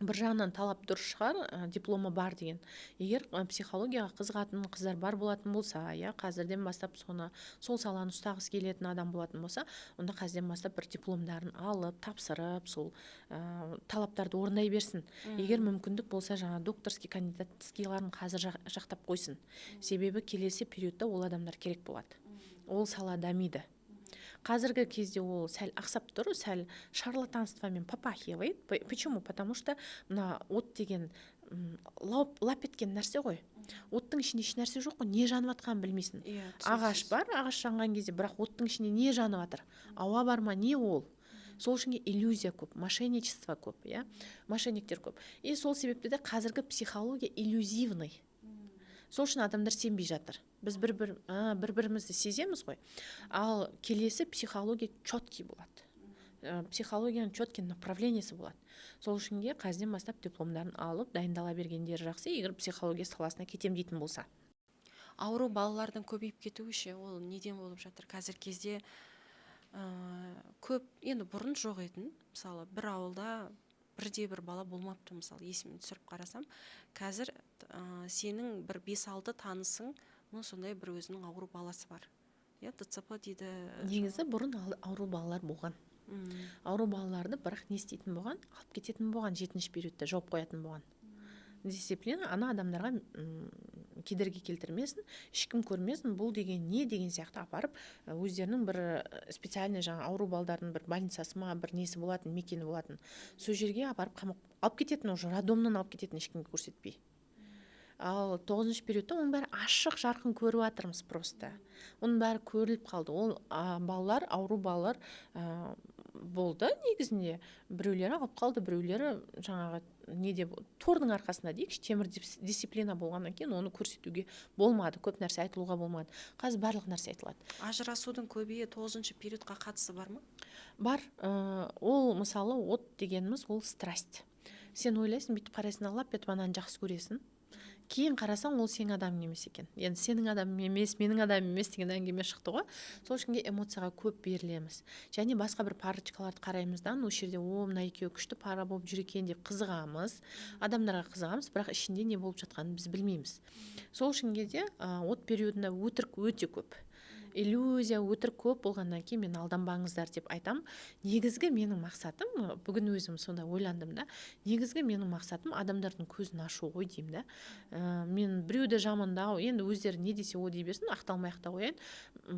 бір жағынан талап дұрыс шығар, дипломы бар деген. Егер психологияға қызығатын қыздар бар болатын болса, қазірден бастап сол саланы ұстағысы келетін адам болатын болса, онда қазірден бастап бір дипломдарын алып, тапсырып, сол талаптарды орындай берсін. Егер мүмкіндік болса, жаңа докторский, кандидатскийларын қазір жақтап қойсын. Себебі келесі периодта ол адамдар керек болады. Ол сала дамиды. Қазіргі кезде ол сәл ақсап тұр, сәл шарлатанствомен попахивает. Почему? Потому что от деген лап еткен нәрсе ғой. Оттың ішінде еш нәрсе жоқ қой, не жанып жатқанын білмейсің. Ағаш бар, ағаш жанған кезде, бірақ оттың ішінде не жанып жатыр? Ауа бар ма, не ол? Сол үшін иллюзия көп, мошенничество көп, мошенниктер көп. И сол себепті де қазіргі психология иллюзивный. Сол үшін адамдар сенбей жатыр. Біз бір-бірімізді сеземіз ғой. Ал келесі психология четкий болады. Психологияның четкий направлениесі болады. Сол үшін қазірден бастап дипломдарын алып, дайындала бергендері жақсы, егер психология саласына кетем дейтін болса. Ауру балалардың көбейіп кетуі ше, ол неден болып жатыр? Қазір кезде көп, енді бұрын жоқ етін, мысалы бір ауылда бірде-бір бала болмапты, мысалы есімін түсіріп қарасам, қазір сенің бір 5-6 танысың, сондай бір өзінің ауру баласы бар. ДЦП дейді. Негізі бұрын ауру балалар болған. Ауру балаларды бірақ не істейтін болған? Алып кететін болған, 7-ші периодта жауып қоятын болған. Дисциплина адамдарға кедергі келтірмесін, ешкім көрмесін, бұл деген не деген сияқты апарып, өздерінің бір специальный ауру балдардың бір больницасы ма, бір несі болатын, мекені болатын. Сол жерге апарып алып кететін, уже роддомнан алып кететін, ешкімге көрсетпей. Ал 9-ші периодта оның бәрі ашық жарқын көріп жатырмыз просто. Оның бәрі көріліп қалды. Ол балалар, ауру балалар болды негізінде. Біреулері алып қалды, біреулері жаңағы тордың арқасында дейікші, темір дисциплина болғаннан кейін оны көрсетуге болмады, көп нәрсе айтылуға болмады. Қазір барлық нәрсе айтылады. Ажырасудың көбейі 9-ші периодқа қатысы бар ма? Бар. Ол мысалы от дегеніміз ол страсть. Сен ойлайсың, бүйтіп қарайсың, алап етіп ананы жақсы көресің. кейін қарасаң ол сенің адамың емес екен, енді сенің адамың емес, менің адамым емес деген әңгіме шықты ғой. Сол үшін эмоцияға көп берілеміз. Және басқа бір парочкаларды қараймыз да, осы жерде мына екеуі күшті пара болып жүр екен деп қызығамыз, адамдарға қызығамыз, бірақ ішінде не болып жатқанын біз білмейміз. Сол үшін от периодында өтірік өте көп, иллюзия өтірік көп болғаннан кейін мен алданбаңыздар деп айтам. Негізгі менің мақсатым, бүгін өзім сонда ойландым да, негізгі менің мақсатым адамдардың көзін ашу ғой деймін да. Мен біреуді жамандау, енді өздері не десе о дей берсін, ақталмай қояйын.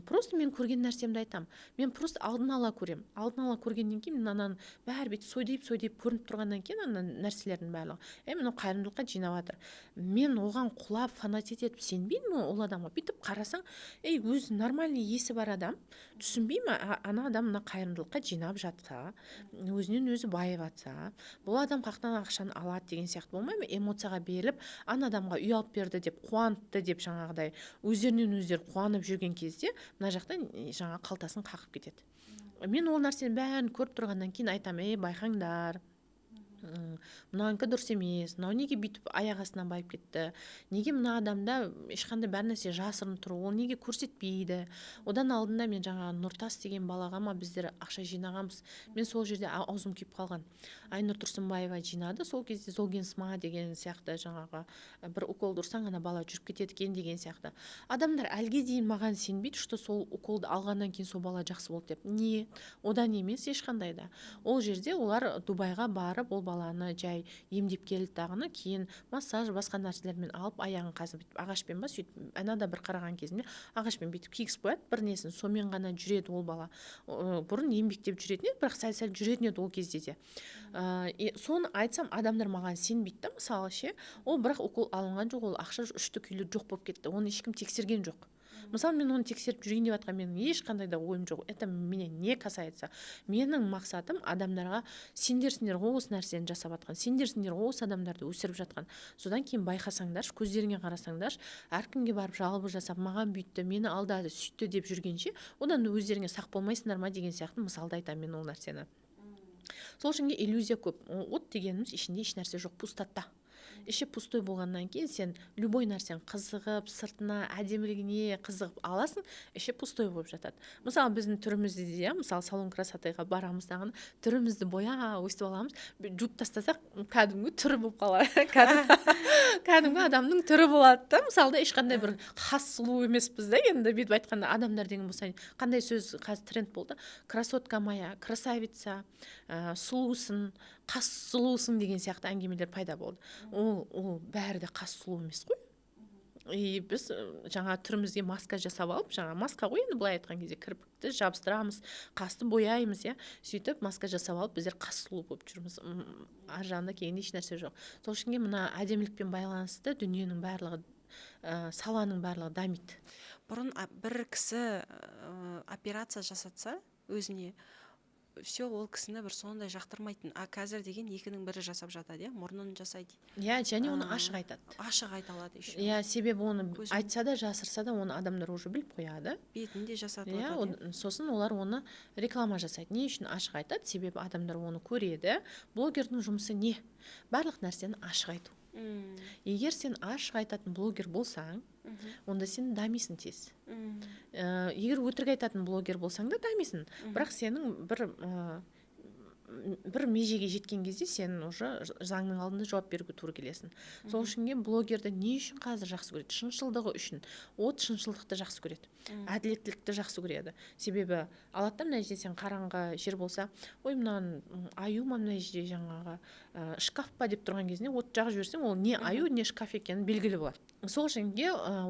Просто мен көрген нәрсемді айтам. Мен просто алдын ала көрем. Алдын ала көргеннен кейін мен ананың бәрі бүйтіп сойдиып көрініп тұрғаннан кейін ана нәрселердің барлығы, мынау қайырымдылыққа жинап жатыр. Мен оған құлап фанатит етіп сенбеймін ол адамға. Бүйтіп қарасаң, өзі нормальный есі бар адам, түсінбеймін, ана адам мына қайырымдылыққа жинап жатса, өзінен өзі байып жатса, бұл адам қақтан ақшаны алады деген сияқты болмай ма? Эмоцияға беріліп, ана адамға үй алып берді деп қуантты деп жаңағыдай өздерінен өздері қуанып жүрген кезде мына жақтан жаңа қалтасын қағып кетеді. Мен ол нәрсенің бәрін көріп тұрғаннан кейін айтам, байқаңдар, мынауынікі дұрыс емес, мынау неге бүйтіп аяқ астынан байып кетті, неге мына адамда ешқандай бір нәрсе жасырын тұр, ол неге көрсетпейді. Одан алдында мен жаңағы Нұртас деген балаға біздер ақша жинағанбыз, мен сол жерде аузым күйіп қалған. Айнұр Тұрсынбаева жинады, сол кезде Золгенсма деген сияқты жаңағы бір укол ұрсаң ана бала жүріп кетеді екен деген сияқты. Адамдар әлге дейін маған сенбейді, что сол уколды алғаннан кейін сол бала жақсы болды деп. Не, одан емес ешқандай да. Ол жерде олар Дубайға барып ол баланы жай емдеп келді дағыны, кейін массаж басқа нәрселермен алып аяғын қазып бүйтіп ағашпен сөйтіп анада бір қараған кезінде ағашпен бүйтіп кигізіп қояды бір несін, сонымен ғана жүреді ол бала. Бұрын еңбектеп жүретін еді, бірақ сәл жүретін еді ол кезде де. Соны айтсам адамдар маған сенбейді да, мысалы ол бірақ укол алынған жоқ, ол ақша үшті-күйлі жоқ болып кетті, оны ешкім тексерген жоқ. Мысалы мен оны тексеріп жүрейін деп жатқан менің ешқандай да ойым жоқ. Это меня не касается. Менің мақсатым адамдарға сендерсіңдер ғой осы нәрсені жасап жатқан, сендерсіңдер ғой осы адамдарды өсіріп жатқан. Содан кейін байқасаңдаршы, көздеріңе қарасаңдаршы, әркімге барып жалобы жасап, маған бүйтті, мені алдады, сөйтті деп жүргенше, одан өздеріңе сақ болмайсыңдар ма деген сияқты мысалды айтамын мен ол нәрсені. Сол үшін иллюзия көп. От дегеніміз ішінде еш нәрсе жоқ, пустота. Іші пустой болғаннан кейін сен любой нәрсен қызығып, сыртына әдемілігіне қызығып аласың, іші пустой болып жатады. Мысалы біздің түрімізді де, мысалы салон красотайға барамыз дағын, түрімізді өстіп аламыз, жуып тастасақ, кәдімгі түрі болып қалады. Кәдімгі адамның түрі болады да. Мысалы ешқандай бір хас сұлу емеспіз да, енді бүйтіп айтқанда адамдар деген болса, қандай сөз қазір тренд болды? Красотка моя, красавица, сұлусың, қас сұлусың деген сияқты әңгімелер пайда болды. Ол бәрі де қас сұлу емес қой. Біз жаңа түрімізге маска жасап алып, жаңа маска ғой енді былай айтқан кезде кірпікті жабыстырамыз, қасты бояймыз, сөйтіп маска жасап алып біздер қас сұлу болып жүрміз. Ар жағында кейін еш нәрсе жоқ. Сол үшін мына әдемілікпен байланысты дүниенің барлығы, саланың барлығы дамиды. Бұрын бір кісі операция жасатса өзіне, все, ол кісіні бір сондай жақтырмайтын. Қазір деген екінің бірі жасап жатады, мұрнын жасайды. Және оны ашық айтады. Ашық айта алады еще. Себебі оны айтса да, жасырса да, оны адамдар уже біліп қояды. Бетінде жасатылады. Сосын олар оны реклама жасайды. Не үшін ашық айтады? Себебі адамдар оны көреді. Блогердің жұмысы не? Барлық нәрсені ашық айту. Егер сен ашық айтатын блогер болсаң, онда сен дамисың тез. Егер өтірік айтатын блогер болсаң да дамисың. Бірақ сенің бір межеге жеткен кезде сен уже заңның алдында жауап беруге тура келесің. Сол үшін блогерді не үшін қазір жақсы көреді? Шыншылдығы үшін. От шыншылдықты жақсы көреді. Әділеттілікті жақсы көреді. Себебі алады мына жерде сен қараңғы жер болса, ой мынаны аю ма мына жерде жаңағы шкаф па деп тұрған кезінде от жағып жіберсең, ол не аю, не шкаф екені белгілі болады. Сол үшін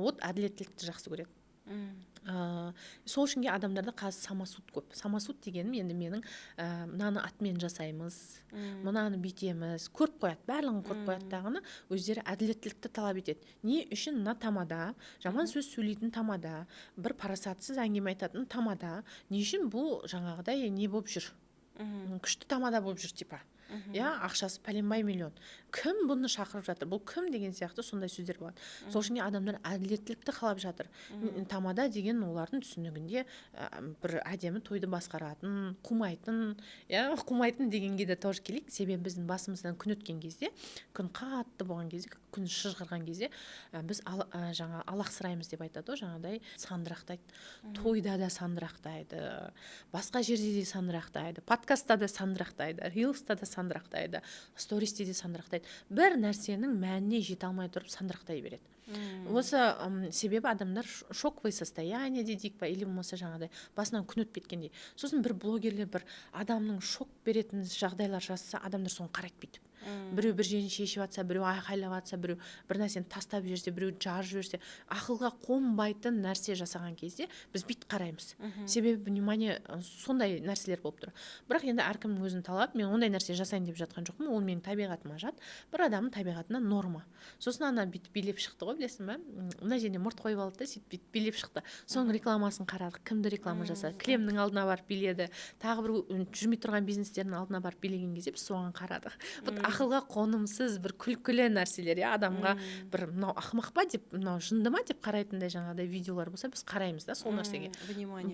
от әділеттілікті жақсы көреді. Сол үшін адамдарда қазір самосуд көп. Самосуд дегенім енді менің мынаны атмен жасаймыз, мынаны бүйтеміз, көріп қояды, барлығын көріп қояды дағыны, өздері әділеттілікті талап етеді. Не үшін мына тамада, жаман сөз сөйлейтін тамада, бір парасатсыз әңгіме айтатын тамада, не үшін бұл жаңағыдай не болып жүр? Күшті тамада болып жүр типа. иә, ақшасы пәленбай миллион. Кім бұны шақырып жатыр, бұл кім деген сияқты сондай сөздер болады. Сол үшін адамдар әділеттілікті қалап жатыр. Тамада деген олардың түсінігінде бір әдемі тойды басқаратын, қумайтын, иә, қумайтын дегенге де тоже келейік. Себебі біздің басымыздан күн өткен кезде, күн қатты болған кезде, күн шыжғырған кезде біз жаңа алақсыраймыз деп айтады ғой, жаңағыдай сандырақтайды. Тойда да сандырақтайды, басқа жерде де сандырақтайды, подкастта да сандырақтайды, рилста да сандырақтайды, стористе де сандырақтайды. Бір нәрсенің мәніне жете алмай тұрып сандырақтай береді. Осы себебі адамдар шоковое состояние дейік па, или болмаса жаңағыдай басынан күн өтіп кеткендей. Сосын бір блогерлер бір адамның шок беретін жағдайлар жасаса, адамдар соны қарайды бүйтіп. Біреу бір жерін шешіп жатса, біреу айқайлап жатса, біреу бір нәрсені тастап жіберсе, біреу жарып жіберсе, ақылға қонбайтын нәрсе жасаған кезде біз бүйтіп қараймыз. Себебі внимание сондай нәрселер болып тұр. Бірақ енді әркімнің өзінің талап, мен ондай нәрсе жасайын деп жатқан жоқпын, ол менің табиғатыма жат. Бір адамның табиғатына норма. Сосын ана бүйтіп билеп шықты ғой, білесің бе? Мына жеріне мұрт қойып алды да, сөйтіп билеп шықты. Соның рекламасын қарадық, кімді реклама жасады, кілемнің алдына барып биледі, тағы бір жүрмей тұрған бизнестердің алдына барып билеген кезде біз соған қарадық. Ақылға қонымсыз бір күлкілі нәрселер, иә, адамға бір мынау ақымақ па деп, мынау жынды ма деп қарайтындай жаңағыдай видеолар болса, біз қараймыз да сол нәрсеге.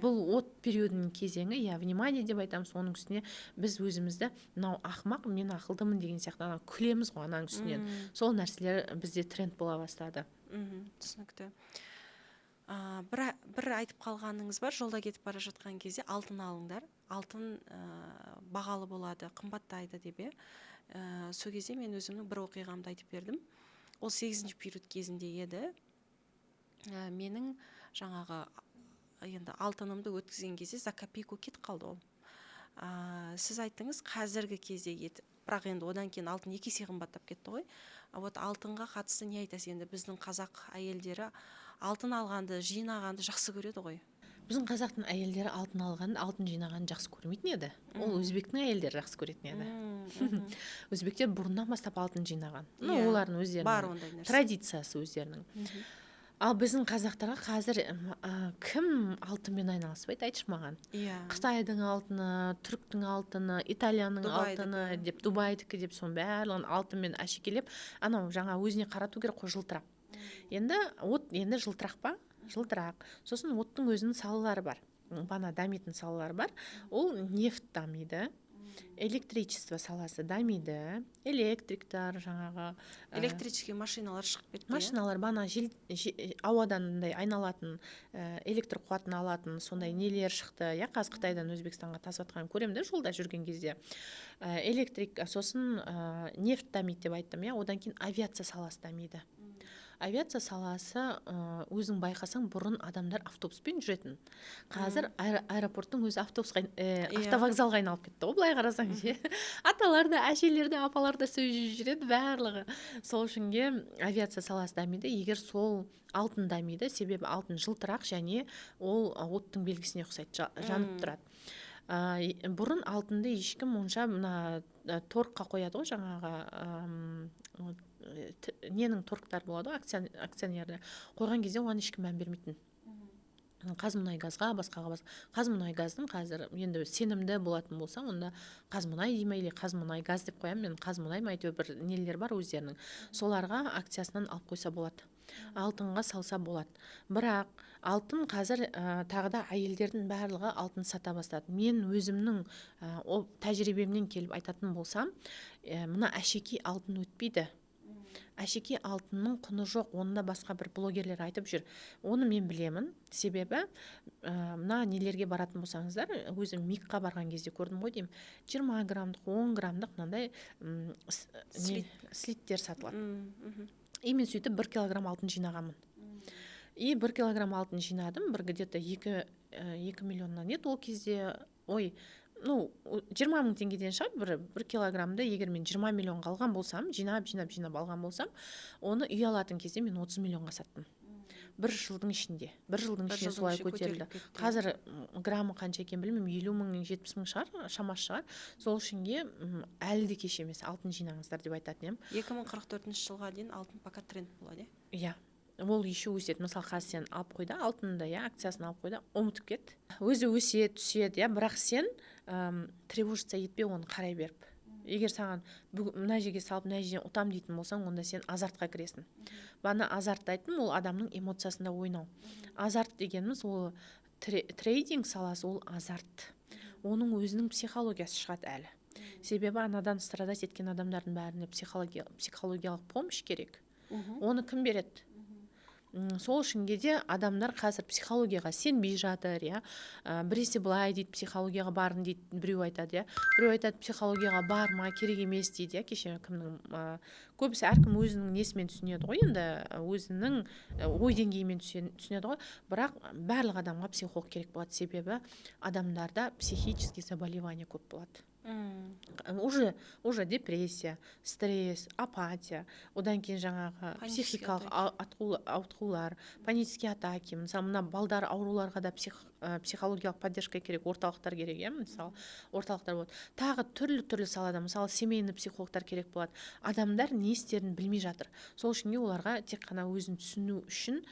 Бұл от периодының кезеңі, иә, внимание деп айтамыз. Оның үстіне біз өзімізді мынау ақымақ, мен ақылдымын деген сияқты күлеміз ғой ананың үстінен. Сол нәрселер бізде тренд бола бастады. Түсінікті. Бір айтып қалғаныңыз бар, жолда кетіп бара жатқан кезде алтын алыңдар. Алтын бағалы болады, қымбаттайды деп. Сол кезде мен өзімнің бір оқиғамды айтып бердім. Ол 8-ші период кезінде еді. Менің жаңағы енді алтынымды өткізген кезде за копейку кетіп қалды ол. Сіз айттыңыз қазіргі кезде еді. Бірақ енді одан кейін алтын 2 есе қымбаттап кетті ғой. Вот алтынға қатысты не айтасыз? Енді біздің қазақ әйелдері алтын алғанды, жинағанды жақсы көреді ғой. Біздің қазақтың әйелдері алтын алғанды, алтын жинағанды жақсы көрмейтін еді. Ол өзбектің әйелдері жақсы көретін еді. Өзбектер бұрыннан бастап алтын жинаған. Олардың өздерінің традициясы өздерінің. Ал біздің қазақтарға қазір кім алтынмен айналыспайды, айтшы маған. Қытайдың алтыны, түріктің алтыны, Италияның алтыны деп, Дубайдікі деп, соның барлығын алтынмен әшекелеп, анау жаңа өзіне қарату керек қой, жылтырақ. Енді жылтырақ па? Жылтырақ. Сосын оттың өзінің салалары бар. Бана дамитын салалары бар. Ол нефт дамиды. Электричество саласы дамиды. Электриктар жаңағы электрический машиналар шығып кетті. Машиналар бана ауадан айналатын, электр қуатын алатын сондай нелер шықты. Я қазір Қытайдан Өзбекстанға тасып жатқан көремін де жолда жүрген кезде. Электрик, сосын нефт дамиды деп айттым, я. Одан кейін авиация саласы дамиды. Авиация саласы өзің байқасаң бұрын адамдар автобуспен жүретін. Қазір аэропорттың өзі автовокзалға айналып кетті ғой, былай қарасаң ше. Аталар да, әшелер де, апалар да сөйлеп жүреді барлығы. Сол үшінге авиация саласы дамиды. Егер сол алтын дамиды, себебі алтын жылтырақ және ол оттың белгісіне ұқсайды, жанып тұрады. Бұрын алтынды ешкім онша мына торыққа қояды ғой, жаңағы ненің торықтар болады ғой, акционерді қойған кезде оған ешкім мән бермейтін. Қазмұнайгазға, басқаға Қазмұнайгаздың қазір енді сенімді болатын болсам, онда Қазмұнай дейме или Қазмұнайгаз деп қоямын, мен Қазмұнай ма әйтеуір бір нелер бар өздерінің. Соларға акциясынан алып қойса болады. Алтынға салса болады. Бірақ алтын қазір тағы да әйелдердің барлығы алтын сата бастады. Мен өзімнің тәжірибемнен келіп айтатын болсам, мына әшекей алтын өтпейді. Әшекей алтынның құны жоқ, онда басқа бір блогерлер айтып жүр. Оны мен білемін, себебі мына нелерге баратын болсаңыздар, өзім МИКқа барған кезде көрдім ғой деймін, 20 грамдық, 10 грамдық мынандай слиттер сатылады. И мен сөйтіп 1 килограмм алтын жинағанмын. И 1 килограмм алтын жинадым, бір где-то 2 миллионнан еді ол кезде, 20 мың теңгеден шығар, 1 килограммды егер мен 20 миллионға алған болсам, жинап алған болсам, оны үй алатын кезде мен 30 миллионға саттым. Бір жылдың ішінде солай көтерілді. Қазір граммы қанша екен білмеймін, 50 мың, 70 мың шығар, шамасы шығар. Сол үшінге әлі де кеш емес, алтын жинаңыздар деп айтатын ем. 2044 жылға дейін алтын пока тренд болады. Иә. Ол еще өседі. Мысалы, қазір сен алып қойды, алтынды, акциясын алып қойды, ұмытып кет. Өзі өседі, түседі, бірақ сен тревожиться етпе, оны қарай беріп. егер саған мына жерге салып мына жерден ұтам дейтін болсаң, онда сен азартқа кіресің. Бана азарт айттым, ол адамның эмоциясында ойнау. Азарт дегеніміз ол трейдинг саласы, ол азарт. Оның өзінің психологиясы шығады әлі. Себебі анадан страдать еткен адамдардың бәріне психологиялық помощь керек. Оны кім береді? Сол үшін де адамдар қазір психологияға сенбей жатыр, иә. Біресе былай дейді, психологияға барын дейді, біреу айтады, иә. Біреу айтады, психологияға барма, керек емес дейді, иә. Кеше кімнің көбісі әркім өзінің несімен түсінеді ғой, енді өзінің ой деңгейімен түсінеді ғой. Бірақ барлық адамға психолог керек болады, себебі адамдарда психический заболевание көп болады. Уже депрессия, стресс, апатия, одан кейін жаңағы психикалық ауытқулар, панические атаки, мысалы мына балдар ауруларға да психологиялық поддержка керек, орталықтар керек, иә, мысалы орталықтар болады. Тағы түрлі салада, мысалы семейный психологтар керек болады. Адамдар не істерін білмей жатыр. Сол үшін оларға тек қана өзін түсіну үшін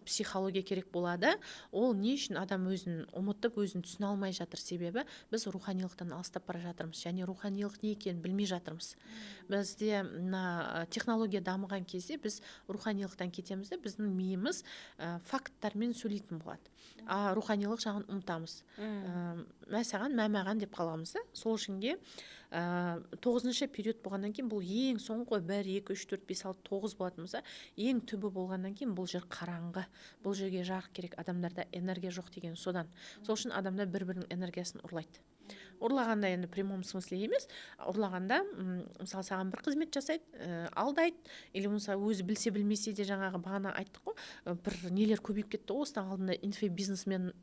психология керек болады. Ол не үшін адам өзін ұмытып, өзін түсіне алмай жатыр, себебі біз руханилықтан алыстап бара жатырмыз, және руханилық не екенін білмей жатырмыз. Бізде технология дамыған кезде біз руханилықтан кетеміз де, біздің миымыз факттармен сөйлейтін болады. А руханилық жағын ұмытамыз. Мәсаған, мәмәған деп қаламыз. Сол үшін 9-шы период болғаннан кейін, бұл ең соңғы 1, 2, 3, 4, 5, 6, 9 болатын болса, ең түбі болғаннан кейін бұл жер қараңғы. Бұл жерге жарық керек, адамдарда энергия жоқ деген содан. Сол үшін адамдар бір-бірінің энергиясын ұрлайды. Ұрлағанда енді прямом смысле емес, ұрлағанда мысалы саған бір қызмет жасайды, алдайды, или мысалы өзі білсе білмесе де жаңағы бағана айттық қой, бір нелер көбейіп кетті ғой, осының алдында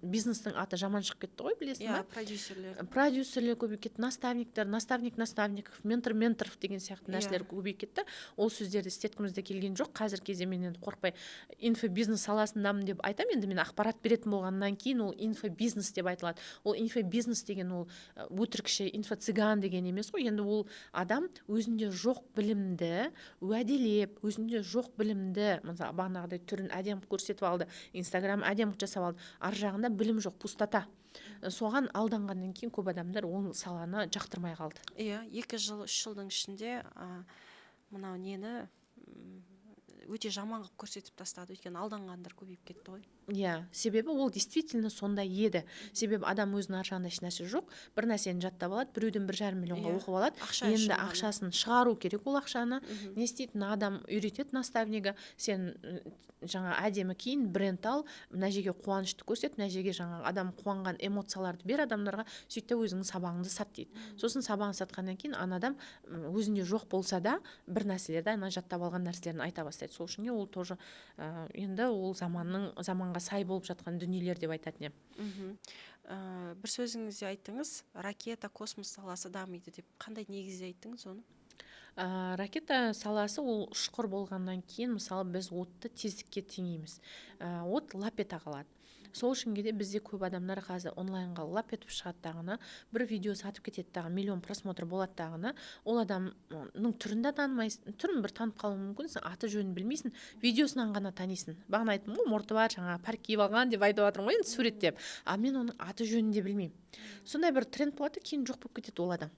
бизнестің аты жаман шығып кетті ғой, білесің ба? Продюсерлер көбейіп кетті, наставников, менторов деген сияқты нәрселер көбейіп кетті. Ол сөздерді істеткімізде келген жоқ. Қазір кезде мен енді қорықпай инфобизнес саласындамын деп айтамын. Енді мен ақпарат беретін болғаннан кейін ол инфобизнес деп айтылады. Ол инфобизнес деген ол өтірікші, инфо-цыган деген емес қой. Енді ол адам өзінде жоқ білімді уәделеп, өзінде жоқ білімді, мысалы бағанағыдай түрін әдемі көрсетіп алды, Инстаграм әдемі жасап алды, ар жағында білім жоқ, пустота. Соған алданғаннан кейін көп адамдар ол саланы жақтырмай қалды. Иә, 2 жыл, 3 жылдың ішінде мынау нені өте жаман қылып көрсетіп тастады, өйткені алданғандар көбейіп кетті ғой. Иә, себебі ол действительно сондай еді. Себебі адам өзінің ар жағында ешнәрсе жоқ, бір нәрсені жаттап алады, біреуден 1,5 миллионға оқып алады, енді ақшасын шығару керек, ол ақшаны. Не істейтін адам үйретеді наставнигі, сен жаңа әдемі киін, бренд ал, мына жерге қуанышты көрсет, мына жерге жаңа адам қуанған эмоцияларды бер адамдарға, сөйтті өзіңнің сабағыңды сат дейді. Сосын сабағын сатқаннан кейін адам өзінде жоқ болса да бір нәрселерді жаттап алған нәрселерін айта бастайды. Сол үшін ол тоже енді ол заманға сай болып жатқан дүниелер деп айтатын ем. Бір сөзіңізде айттыңыз, ракета, космос саласы дамиды деп. Қандай негізде айттыңыз оны? Ракета саласы ол ұшқыр болғаннан кейін, мысалы біз отты тездікке теңейміз. От лап ете қалады. Сол үшін де бізде көп адамдар қазір онлайнға лап етіп шығаттағыны, бір видео сатып кететтігі, миллион просмотр болаттағыны, ол адамның түрін де танымайсың, түрін бір танып қалуы мүмкінсің, аты жөнін білмейсің, видеосынан ғана танисың. Бағана айттым ғой, мұрты бар, жаңа парк киіп алған деп айтып жатырмын ғой, енді суреттеп. А мен оның аты жөнін де білмеймін. Сондай бір тренд болады, кейін жоқ болып кетеді ол адам.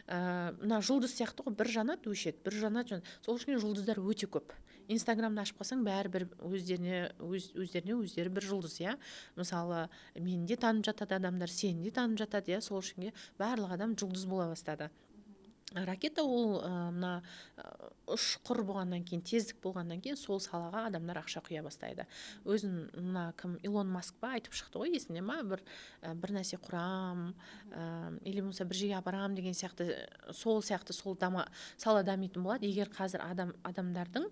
Мына жұлдыз сияқты ғой, бір жанат өшеді, бір жанат. Сол үшін жұлдыздар өте көп. Инстаграмды ашып қалсаң, бәрі өздері бір жұлдыз, иә. Мысалы, мені де танып жатады адамдар, сені де танып жатады, иә. Сол үшін барлық адам жұлдыз бола бастады. Ракета ол мына ұшқыр болғаннан кейін, тездік болғаннан кейін сол салаға адамдар ақша құя бастайды. Өзін мына кім Илон Маск ба айтып шықты ғой, есінде ма, бір нәрсе құрам, или болмаса бір жерге апарам деген сияқты, сол сала дамитын болады. Егер қазір адамдардың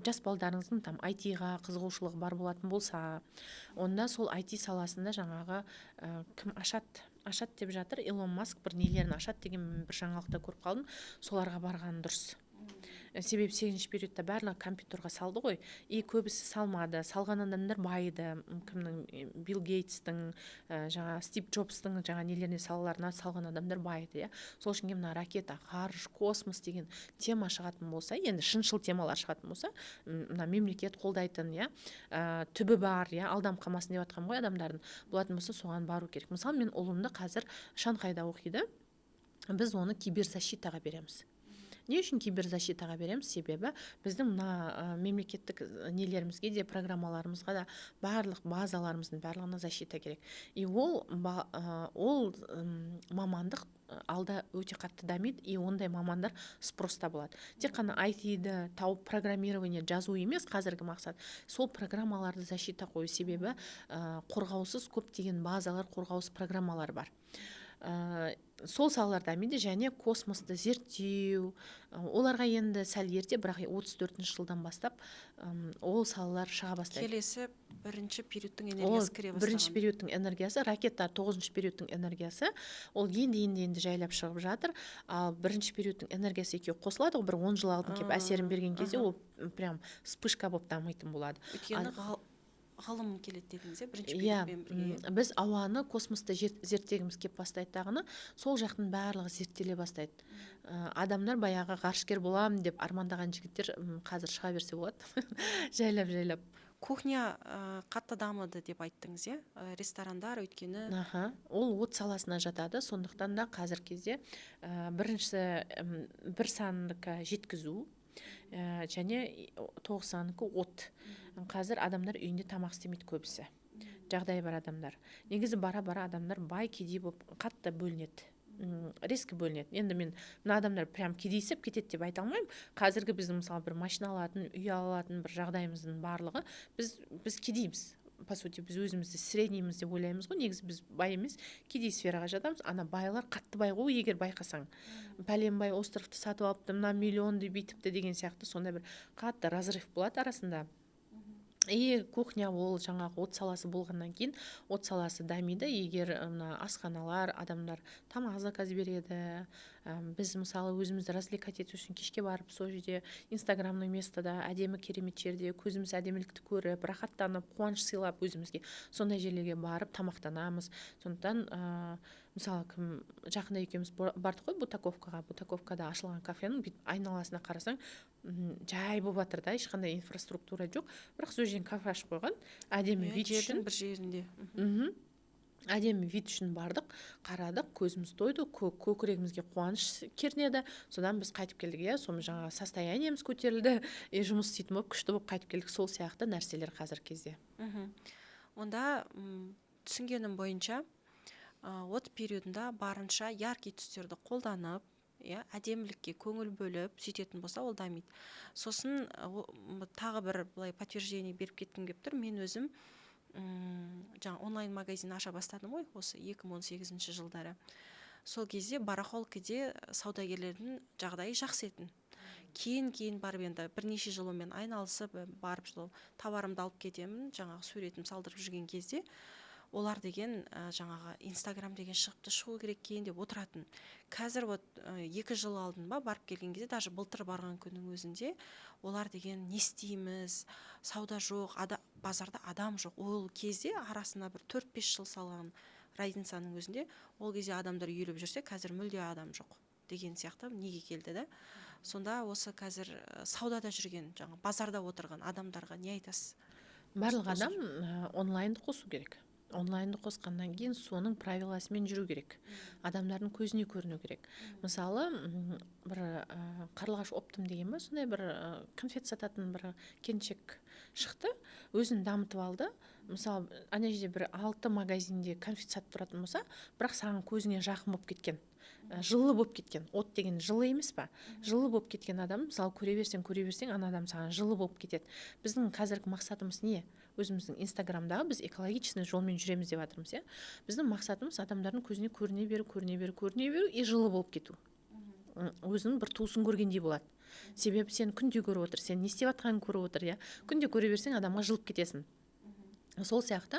жас балдарыңыздың IT-ға қызығушылығы бар болатын болса, онда сол IT саласында жаңағы кім ашады деп жатыр, Илон Маск бір нелерін ашады деген бір жаңалықта көріп қалдым, соларға барған дұрыс. Себебі 8-ші периодта барлығы компьютерға салды ғой, көбісі салмады, салған адамдар байыды, кімнің Билл Гейтстің, жаңа Стив Джобстың жаңа нелеріне салаларына салған адамдар байыды, иә. Сол үшін мына ракета, ғарыш, космос деген тема шығатын болса, енді шыншыл темалар шығатын болса, мына мемлекет қолдайтын, иә, түбі бар, иә, алдам қалмасын деп жатқан ғой адамдардың, болатын болса соған бару керек. Мысалы, мен ұлымды қазір Шанхайда оқиды. біз оны киберзащитаға береміз. Не үшін киберзащитаға береміз? Себебі біздің мына мемлекеттік нелерімізге де, программаларымызға да барлық базаларымыздың барлығына защита керек. И ол мамандық алда өте қатты дамиды, и ондай мамандар спроста болады. Тек қана IT-ді тауып программирование жазу емес қазіргі мақсат. Сол программаларды защита қою, себебі қорғаусыз көптеген базалар, қорғаусыз программалар бар. Сол салалар дамиды, және космосты зерттеу, оларға енді сәл ерте, бірақ 34-ші жылдан бастап ол салалар шыға бастайды. Келесі бірінші периодтың энергиясы кіре бастаған. Бірінші периодтың энергиясы, ракета 9-шы периодтың энергиясы, ол енді жайлап шығып жатыр. Ал бірінші периодтың энергиясы екеуі қосылады, бір 10 жыл алдын келіп әсерін берген кезде ол прям вспышка болып дамитын болады. Өйткені ғылым келеді дедіңіз, бірінші периодпен бірге. Біз ауаны, космосты зерттегіміз кеп бастайды дағыны, сол жақтың барлығы зерттеле бастайды. Адамдар баяғы ғарышкер болам деп армандаған жігіттер қазір шыға берсе болады. Жайлап. Кухня қатты дамыды деп айттыңыз, ресторандар өйткені. Ол от саласына жатады, сондықтан да қазір кезде біріншісі бір сандыққа жеткізу, және 9 сандыққа от. Қазір адамдар үйінде тамақ істемейді көбісі. Жағдайы бар адамдар. Негізі бара-бара адамдар бай кедей болып қатты бөлінеді. Резкі бөлінеді. Енді мен мына адамдар прям кедейсіп кетеді деп айта алмаймын. Қазіргі біздің мысалы бір машина алатын, үй алатын бір жағдайымыздың барлығы біз кедейміз. По сути, біз өзімізді среднейміз деп ойлаймыз ғой. Негізі біз бай емес, кедей сфераға жатамыз. Ана байлар қатты бай ғой, егер байқасаң. Пәленбай островты сатып алыпты, мына миллионды бүйтіпті деген сияқты сондай бір қатты разрыв болады арасында. И кухня ол жаңағы от саласы болғаннан кейін от саласы дамиды. Егер асханалар, адамдар тамақ заказ береді, біз мысалы өзімізді развлекать ету үшін кешке барып сол жерде инстаграмный местода әдемі керемет жерде көзіміз әдемілікті көріп, рахаттанып, қуаныш сыйлап өзімізге сондай жерлерге барып тамақтанамыз. Сондықтан мысалы жақында екеуміз бардық қой Бутаковкада ашылған кафенің айналасына қарасаң жай болып жатыр да, ешқандай инфраструктура жоқ, бірақ сол жерден кафе ашып қойған, әдемі вид үшін. Бір жерінде. Әдемі вид үшін бардық, қарадық, көзіміз тойды, көкірегімізге қуаныш кернеді. Содан біз қайтып келдік, соны жаңа состояниеміз көтерілді, жұмыс істейтін болып, күшті болып қайтып келдік. Сол сияқты нәрселер қазір кезде. Онда түсінгенім бойынша от периодында барынша яркий түстерді қолданып, әдемілікке көңіл бөліп сөйтетін болса ол дамиды. Сосын тағы бір былай подтверждение беріп кеткім келіп тұр. Мен өзім жаңа онлайн магазин аша бастадым ғой, осы 2018 жылдары. Сол кезде барахолкеде саудагерлердің жағдайы жақсы етін. Кейін барып енді бірнеше жыл онымен айналысып барып товарымды алып кетемін, жаңағы суретім салдырып жүрген кезде олар деген жаңағы Инстаграм деген шығу керек кейін деп отыратын. Қазір 2 жыл алдын барып келген кезде, даже былтыр барған күннің өзінде олар деген не істейміз, сауда жоқ, базарда адам жоқ. Ол кезде арасына бір 4-5 жыл салған разницаның өзінде ол кезде адамдар үйіліп жүрсе, қазір мүлде адам жоқ деген сияқты неге келді да. Сонда осы қазір саудада жүрген, жаңа базарда отырған адамдарға не айтасыз? Барлық адам онлайнды қосу керек. Онлайнды қосқаннан кейін соның правиласымен жүру керек. Адамдардың көзіне көріну керек. Мысалы, бір Қарлығаш оптым деген сондай бір конфет сататын бір келіншек шықты, өзін дамытып алды. Мысалы, ана жерде бір 6 магазинде конфет сатып тұратын болса, бірақ саған көзіңе жақын болып кеткен, жылы болып кеткен. От деген жылы емес па? Жылы болып кеткен адам, мысалы, көре берсең, ана адам саған жылы болып кетеді. Біздің қазіргі мақсатымыз не? Өзіміздің инстаграмдағы біз экологичный жолмен жүреміз деп жатырмыз. Біздің мақсатымыз адамдардың көзіне көріне беру и жылы болып кету. Өзінің бір туысын көргендей болады. Себебі сен күнде көріп отыр, сен не істеп жатқанын көріп отыр, күнде көре берсең адамға жылып кетесің. Сол сияқты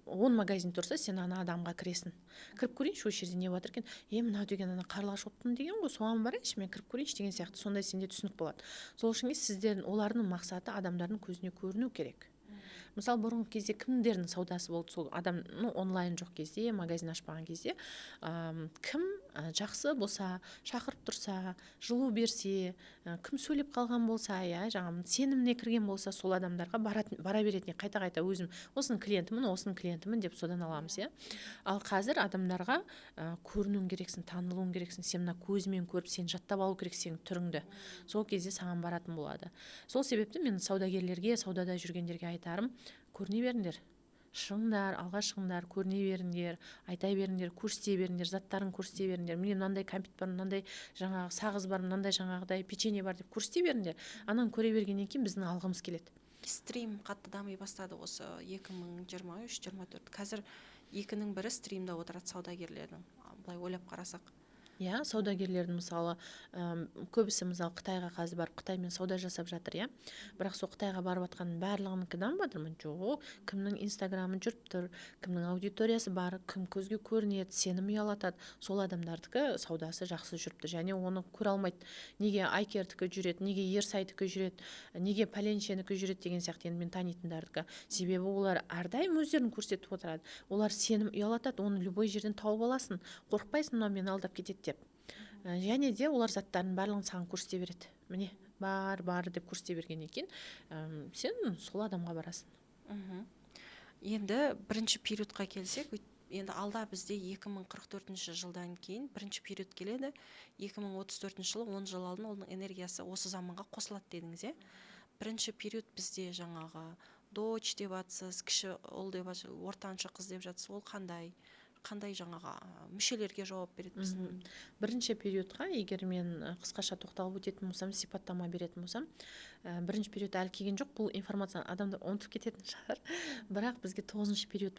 10 магазин тұрса, сен ана адамға кіресің. Кіріп көрейінші, ол жерде не бар екен? Мынау деген ана Қарлығаш оптым деген ғой, соған барайыншы, мен кіріп көрейінші деген сияқты, сондай сенде түсінік болады. Сол үшін сіздердің олардың мақсаты адамдардың көзіне көріну керек. Мысалы, бұрынғы кезде кімдердің саудасы болды? Сол адам онлайн жоқ кезде, магазин ашпаған кезде, кім жақсы болса, шақырып тұрса, жылу берсе, кім сөйлеп қалған болса, жаңағы сеніміне кірген болса, сол адамдарға бара беретіне қайта өзім осының клиентімін деп содан аламыз. Ал қазір адамдарға көрінуің керексің, танылуың керексің, сен мына көзімен көріп, сен жаттап алу керексің түріңді. Сол кезде саған баратын болады. Сол себепті мен саудагерлерге, саудада жүргендерге айтарым, көріне беріңдер. Шығыңдар, алға шығыңдар, көріне беріңдер, айта беріңдер, көрсете беріңдер, заттарын көрсете беріңдер. Міне мынандай кәмпит бар, мынандай жаңағы сағыз бар, мынандай жаңағыдай печенье бар деп көрсете беріңдер. Анан көре бергеннен кейін біздің алғымыз келеді. Стрим қатты дами бастады осы 2023-24. Қазір екінің бірі стримда отырады саудагерлердің. Былай ойлап қарасақ. Саудагерлердің мысалы көбісі мысалы Қытайға қазір барып Қытаймен сауда жасап жатыр, бірақ сол Қытайға барып жатқанның барлығынікі дамыватырмын? Жоқ, кімнің инстаграмы жүріп тұр, кімнің аудиториясы бар, кім көзге көрінеді, сенім ұялатады, сол адамдардікі саудасы жақсы жүріп тұр. Және оны көре алмайды. Неге Айкердікі жүреді, неге Ерсайдікі жүреді, неге пәленшенікі жүреді деген сияқты енді мен танитындардікі. Себебі олар әрдайым өздерін көрсетіп отырады. Олар сенім ұялатады, оны любой жерден тауып аласың, қорықпайсың, мынау мені алдап кетеді деп. Және де олар заттардың барлығын саған көрсете береді. Міне, бар деп көрсете бергеннен кейін сен сол адамға барасың. Енді бірінші периодқа келсек, енді алда бізде 2044 жылдан кейін бірінші период келеді. 2034 жылы 10 жыл алдын оның энергиясы осы заманға қосылады дедіңіз, бірінші период бізде жаңағы дочь деп жатсыз, кіші ұл деп жатсыз, ортаншы қыз деп жатсыз, ол қандай жаңағы мүшелерге жауап береді біздің? Бірінші периодқа егер мен қысқаша тоқталып өтетін болсам, сипаттама беретін болсам, бірінші период әлі келген жоқ. Бұл информацияны адамдар ұмытып кететін шығар. Бірақ бізге 9-шы период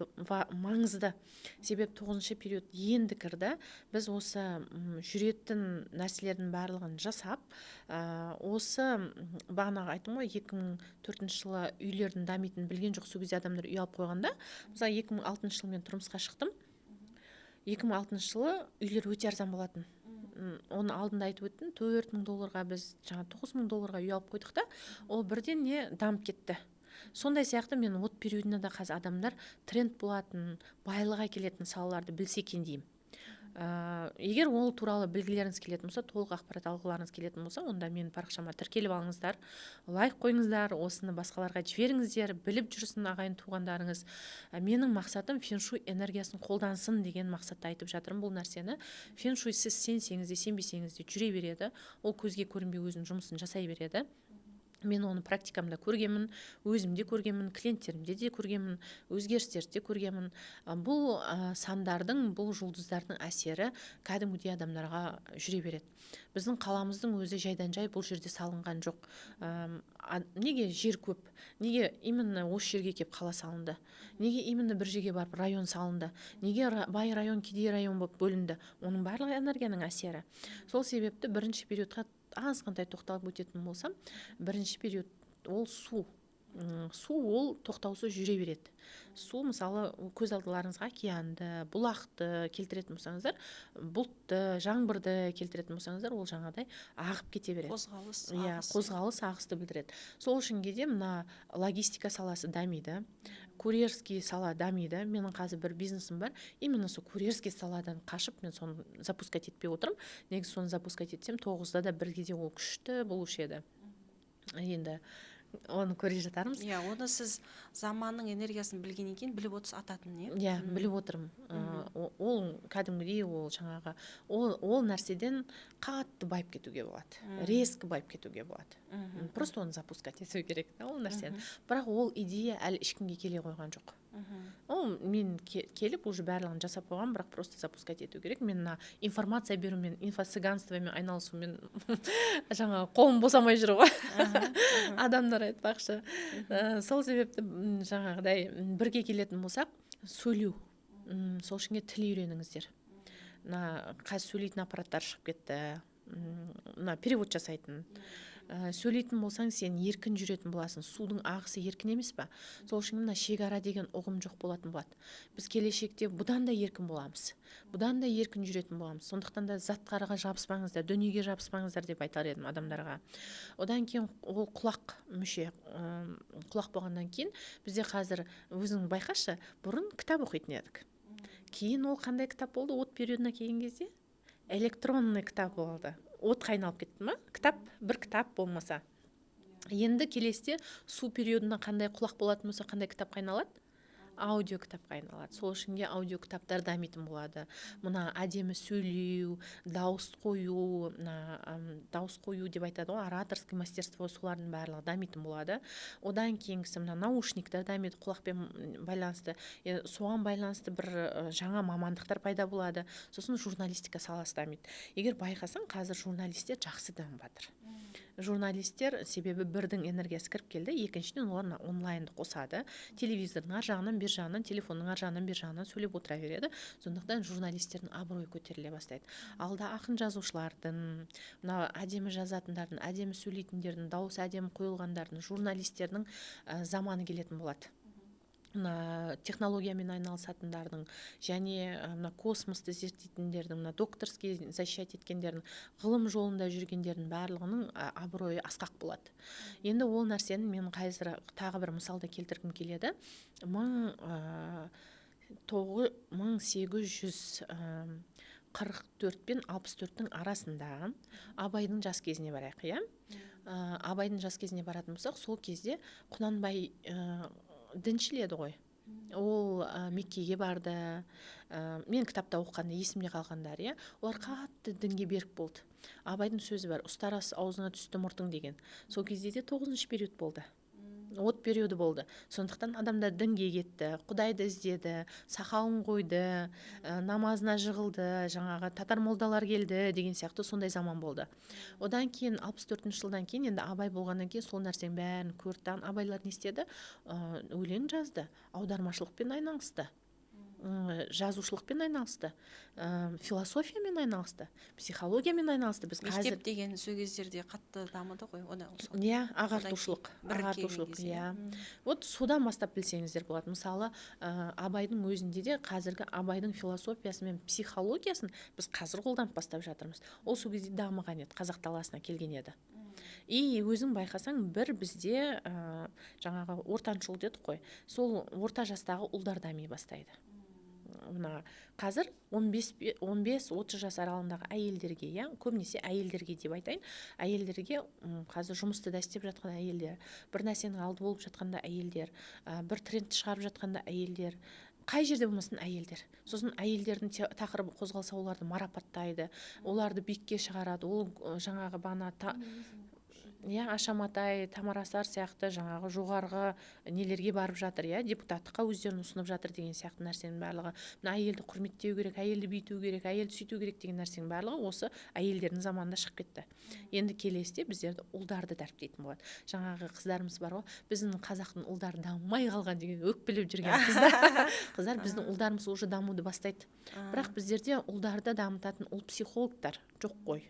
маңызды. Себеп 9-шы период енді кірді. Біз осы жүретін нәрселердің барлығын жасап, осы бағанағы айттым ғой, 2004 жылы үйлердің дамитынын білген жоқ. Сол кезде адамдар үй алып қойғанда, мысалы 2006 жылы мен тұрмысқа шықтым. 2006 жылы үйлер өте арзан болатын. Оны алдында айтып өттім, $4,000 біз $9,000 үй алып қойдық та, ол бірден дамып кетті. Сондай сияқты мен от периодында да қазір адамдар тренд болатын, байлыға келетін салаларды білсе екен деймін. Егер ол туралы білгілеріңіз келетін болса, толық ақпарат алғыларыңыз келетін болса, онда мен парақшама тіркеліп алыңыздар, лайк қойыңыздар, осыны басқаларға жіберіңіздер, біліп жүрсін ағайын туғандарыңыз. Менің мақсатым феншуй энергиясын қолдансын деген мақсатта айтып жатырмын бұл нәрсені. Феншуй сіз сенсеңіз де сенбесеңіз де жүре береді, ол көзге көрінбей өзінің жұмысын жасай береді. Мен оны практикамда көргенмін, өзімде көргенмін, клиенттерімде де көргенмін, өзгерістерде көргенмін. Бұл сандардың, бұл жұлдыздардың әсері кәдімгідей адамдарға жүре береді. Біздің қаламыздың өзі жайдан жай бұл жерде салынған жоқ. Неге жер көп? Неге именно осы жерге кеп қала салынды? Неге именно бір жерге барып район салынды? Неге бай район, кедей район болып бөлінді? Оның барлығы энергияның әсері. Сол себепті бірінші периодқа азғантай тоқталып өтетін болсам, бірінші период ол су. Су ол тоқтаусыз жүре береді. Су мысалы көз алдыларыңызға океанды, бұлақты келтіретін болсаңыздар, бұлтты, жаңбырды келтіретін болсаңыздар, ол жаңадай ағып кете береді. Қозғалыс, ағысты білдіреді. Сол үшін де мына логистика саласы дамиды, курьерский сала дамиды. Менің қазір бір бизнесім бар, именно сол курьерский саладан қашып, мен соны запускать етпей отырмын. Негізі соны запускать етсем, 9-да да бірге де ол күшті болушы еді. Енді оны көре жатармыз. Оны сіз заманның энергиясын білгеннен кейін біліп отырсыз ататын, біліп отырмын. Ол кәдімгідей ол жаңағы ол нәрседен қатты байып кетуге болады. Резко байып кетуге болады. Просто оны запускать ету керек, ол нәрсені. Бірақ ол идея әлі ешкімге келе қойған жоқ. Ол мен келіп уже барлығын жасап қойған, бірақ просто запускать ету керек. Мен информация берумен, инфо-цыганствомен айналысумен жаңа қолым босамай жүр ғой. Адамдар айтпақшы. Сол себепті жаңағыдай бірге келетін болсақ, сөйлеу. Сол үшін тіл үйреніңіздер. Қазір сөйлейтін аппараттар шығып кетті. Перевод жасайтын. Сөйлейтін болсаң, сен еркін жүретін боласың. Судың ағысы еркін емес па? Сол үшін шекара деген ұғым жоқ болатын болады. Біз келешекте бұдан да еркін боламыз. Бұдан да еркін жүретін боламыз. Сондықтан да заттарға жабыспаңыздар, дүниеге жабыспаңыздар деп айтар едім адамдарға. Одан кейін ол құлақ мүше. Құлақ болғаннан кейін бізде қазір өзің байқашы, бұрын кітап оқитын едік. Кейін ол қандай кітап болды? От периодына келген кезде электронный кітап болды. Отқа айналып кетті ма? Бір кітап болмаса. Енді келесте су периодына қандай құлақ болатын болса, қандай кітапқа айналады? Аудио кітапқа айналады. Сол үшінге аудио кітаптар дамитын болады. Мына әдемі сөйлеу, дауыс қою деп айтады ғой, ораторский мастерство, солардың барлығы дамитын болады. Одан кейінгісі мына наушниктер дамиды, құлақпен байланысты. Соған байланысты бір жаңа мамандықтар пайда болады. Сосын журналистика саласы дамиды. Егер байқасаң, қазір журналистер жақсы дамып жатыр. Журналистер себебі бірдің энергиясы кіріп келді, екіншіден олар онлайнды қосады, телевизордың ар жағынан бер жағынан, телефонның ар жағынан бер жағынан сөйлеп отыра береді. Сондықтан журналистердің абыройы көтеріле бастайды. Алда ақын жазушылардың, мына әдемі жазатындардың, әдемі сөйлейтіндердің, дауысы әдемі қойылғандардың, журналистердің заманы келетін болады. Технологиямен айналысатындардың және космосты зерттейтіндердің, докторский защищать еткендердің, ғылым жолында жүргендердің барлығының абыройы асқақ болады. Енді ол нәрсені мен қазір тағы бір мысалды келтіргім келеді. 1844 пен 64-тің арасында Абайдың жас кезіне барайық, иә? Абайдың жас кезіне баратын болсақ, сол кезде Құнанбай діншіл еді ғой. Ол Меккеге барды. Мен кітапта оқығанда есімде қалғандар, иә. Олар қатты дінге берік болды. Абайдың сөзі бар, ұстарас аузына түсті мұртың деген. Сол кезде де 9-шы период болды. От периоды болды. Сондықтан адамдар дінге кетті, Құдайды іздеді, сақалын қойды, намазына жығылды, жаңағы татар молдалар келді деген сияқты сондай заман болды. Одан кейін 64-ші жылдан кейін енді Абай болғаннан кейін сол нәрсенің бәрін көрді. Абайлар не істеді? Өлең жазды, аудармашылықпен айналысты, жазушылықпен айналысты, философиямен айналысты, психологиямен айналысты. Біз қазір мектеп деген сол кездерде қатты дамыды ғой. Иә, ағартушылық, иә. Вот содан бастап білсеңіздер болады. Мысалы, Абайдың өзінде де қазіргі Абайдың философиясы мен психологиясын біз қазір қолданып бастап жатырмыз. Ол сол кезде дамыған еді, қазақ даласына келген еді. И өзің байқасаң, бір бізде жаңағы ортаншыл дедік қой, сол орта жастағы ұлдар дами бастайды. Қазір 15-30 жас аралығындағы әйелдерге, көбінесе әйелдерге деп айтайын, әйелдерге қазір жұмысты да істеп жатқан әйелдер, бір нәрсенің алды болып жатқанда әйелдер, бір трендті шығарып жатқанда әйелдер, қай жерде болмасын әйелдер. Сосын әйелдердің тақырыбы қозғалса, оларды марапаттайды, оларды биікке шығарады. Ол жаңағы бана Ашаматай, Тамарасар сияқты жаңағы жоғарғы нелерге барып жатыр, депутаттыққа өздерін ұсынып жатыр деген сияқты нәрсенің барлығы. Әйелді құрметтеу керек, әйелді бүйту керек, әйелді сөйту керек деген нәрсенің барлығы осы әйелдердің заманында шығып кетті. Енді келесте біздерді ұлдарды дәріптейтін болады. Жаңағы қыздарымыз бар ғой, біздің қазақтың ұлдары дамымай қалған деген өкпелеп жүрген қыздар біздің ұлдарымыз уже дамуды бастайды. Бірақ біздерде ұлдарды дамытатын ұл психологтар жоқ қой.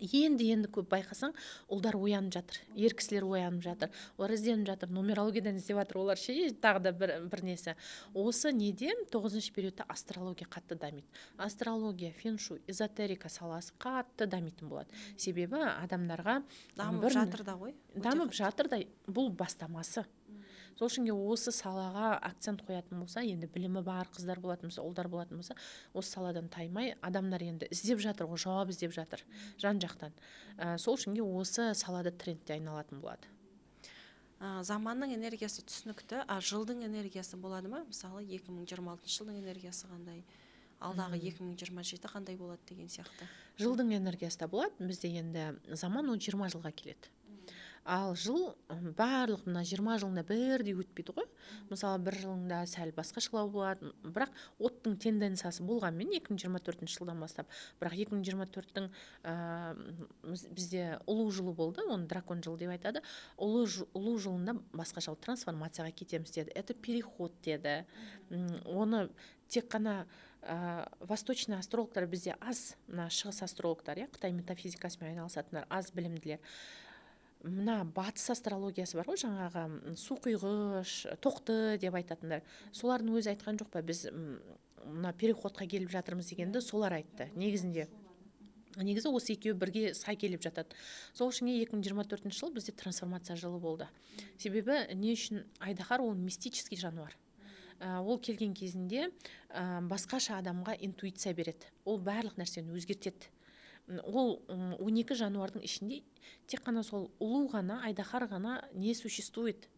Енді көп байқасаң, ұлдар оянып жатыр, ер кісілер оянып жатыр, олар ізденіп жатыр, нумерологиядан іздеп жатыр, олар тағы да бір несі. Осы неден 9-шы периодта астрология қатты дамиды. Астрология, феншуй, эзотерика саласы қатты дамитын болады. Себебі адамдарға дамып жатыр да ғой. Дамып жатыр да, бұл бастамасы. Сол үшінге осы салаға акцент қоятын болса, енді білімі бар қыздар болатын болса, ұлдар болатын болса, осы саладан таймай, адамдар енді іздеп жатыр ғой, жауап іздеп жатыр жан жақтан. Сол үшінге осы салада трендте айналатын болады. Заманның энергиясы түсінікті, жылдың энергиясы болады ма? Мысалы 2026 жылдың энергиясы қандай, алдағы 2027 қандай болады деген сияқты. Жылдың энергиясы да болады. Бізде енді заман 20 жылға келеді. Ал жыл барлық мына 20 жылында бірдей өтпейді ғой. Мысалы бір жылында сәл басқашалау болады, бірақ оттың тенденциясы болғанмен 2024 жылдан бастап. Бірақ 2024-тің бізде ұлу жылы болды, оны дракон жылы деп айтады. Ұлу жылында басқаша трансформацияға кетеміз деді. Это переход деді. Оны тек қана восточный астрологтар бізде аз, шығыс астрологтар, Қытай метафизикасымен айналысатындар, аз білімділер. Мына батыс астрологиясы бар ғой, жаңағы су құйғыш, тоқты деп айтатындар. Солардың өзі айтқан жоқ па, біз мына переходқа келіп жатырмыз дегенді солар айтты. Негізі осы екеуі бірге сай келіп жатады. Сол үшін 2024 жыл бізде трансформация жылы болды. Себебі не үшін? Айдаһар ол мистический жануар. ол келген кезінде басқаша адамға интуиция береді, ол барлық нәрсені өзгертеді. Ол 12 жануардың ішінде тек қана сол ұлу ғана, айдаһар ғана не существует.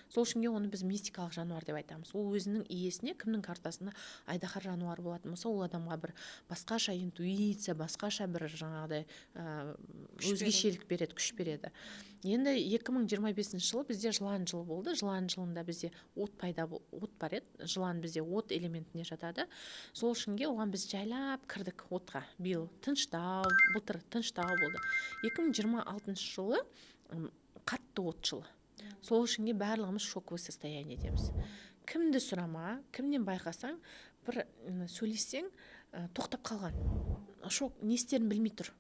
Сол үшінге оны біз мистикалық жануар деп айтамыз. Ол өзінің иесіне, кімнің картасында айдаһар жануар болатын болса, ол адамға бір басқаша интуиция, басқаша бір жаңағыдай өзгешелік береді, күш береді. Енді 2025 жылы бізде жылан жылы болды. Жылан жылында бізде от бар еді. Жылан бізде от элементіне жатады. Сол үшінге оған біз жайлап кірдік отқа. Биыл тыныштау, былтыр тыныштау болды. 2026 жылы қатты от жылы. Сол үшінге барлығымыз шоковый состояниедеміз. Кімді сұрама, кімнен байқасаң, бір сөйлессең, тоқтап қалған. Шок, не істерін білмей тұр.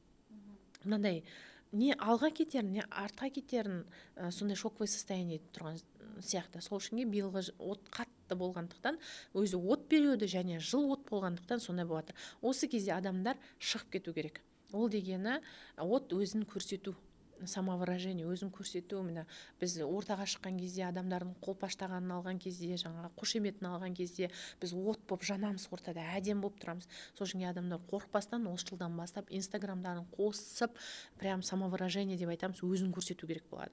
Мынандай, не алға кетерін, не артқа кетерін, сондай шоковый состояние тұрған сияқты. Сол үшінге биылғы от қатты болғандықтан, өзі от береді және жыл от болғандықтан сондай болады. Осы кезде адамдар шығып кету керек. Ол дегені от өзін көрсету. Самовыражение, өзін көрсету. Міне біз ортаға шыққан кезде, адамдардың қолпаштағанын алған кезде, жаңағы қошеметін алған кезде біз от болып жанамыз, ортада әдем болып тұрамыз. Сол үшін адамдар қорықпастан осы жылдан бастап инстаграмдарын қосып, прям самовыражение деп айтамыз, өзін көрсету керек болады.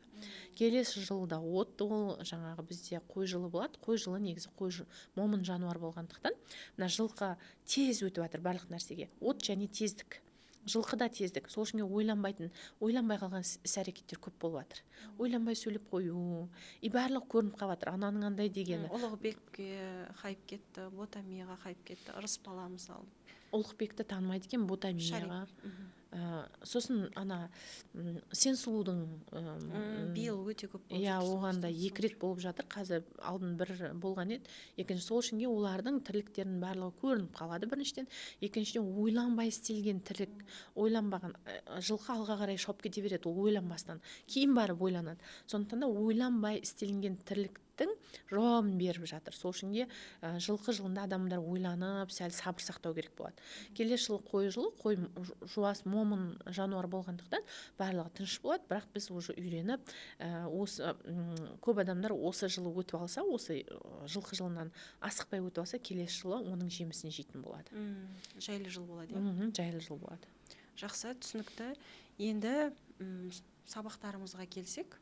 Келесі жылда от, ол жаңағы бізде қой жылы болады. Қой жылы негізі момын жануар болғандықтан, мына жылқы тез өтіп жатыр барлық нәрсеге. От және тездік. Жылқы да тездік. Сол үшін ойланбай қалған іс-әрекеттер көп болып жатыр. Ойланбай сөйлеп қою, и барлық көрініп қалып жатыр. Ананың андай дегені. Ұлықбекке хайып кетті, Ботамияға хайып кетті, ырыс бала мысалы. Ұлықбекті танымайды екен, Ботамияға. Сосын ана сен сұлудың биыл өте көп болып жатыр. Оған да 2 рет болып жатыр. Қазір алдын бір болған еді. Екінші, сол үшінге олардың тірліктерінің барлығы көрініп қалады біріншіден. Екіншіден, ойланбай істелген тірлік, ойланбаған жылқы алға қарай шауып кете береді, ол ойланбастан. Кейін барып ойланады. Сондықтан да ойланбай істелген тірліктің жауабын беріп жатыр. Сол үшінге жылқы жылында адамдар ойланып, сәл сабыр сақтау керек болады. Келесі жылы қой жылы, қой жуас момын жануар болғандықтан барлығы тыныш болады, бірақ біз уже үйреніп, осы көп адамдар осы жылы өтіп алса, осы жылқы жылынан асықпай өтіп алса, келесі жылы оның жемісін жейтін болады. Жайлы жыл болады. Жайлы жыл болады. Жақсы, түсінікті. Енді сабақтарымызға келсек,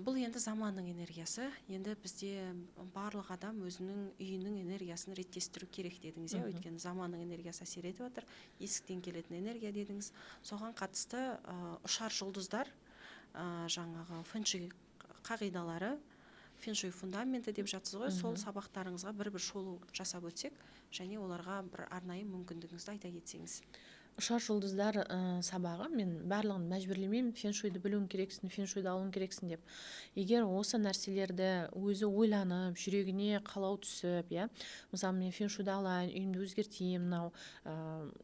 бұл енді заманның энергиясы. Енді бізде барлық адам өзінің үйінің энергиясын реттестіру керек дедіңіз, өйткені заманның энергиясы әсер етіп жатыр. Есіктен келетін энергия дедіңіз. Соған қатысты ұшар жұлдыздар, жаңағы фэншуй қағидалары, фэншуй фундаменті деп жатсыз ғой, сол сабақтарыңызға бір шолу жасап өтсек, және оларға бір арнайы мүмкіндігіңізді айта кетсеңіз. Ұшар жұлдыздар сабағы, мен барлығын мәжбүрлемеймін, фэншуйды білуің керексің, фэншуйды алуың керексің деп. Егер осы нәрселерді өзі ойланып, жүрегіне қалау түсіп, мысалы мен фэншуйды алайын, үйімді өзгертейін, мынау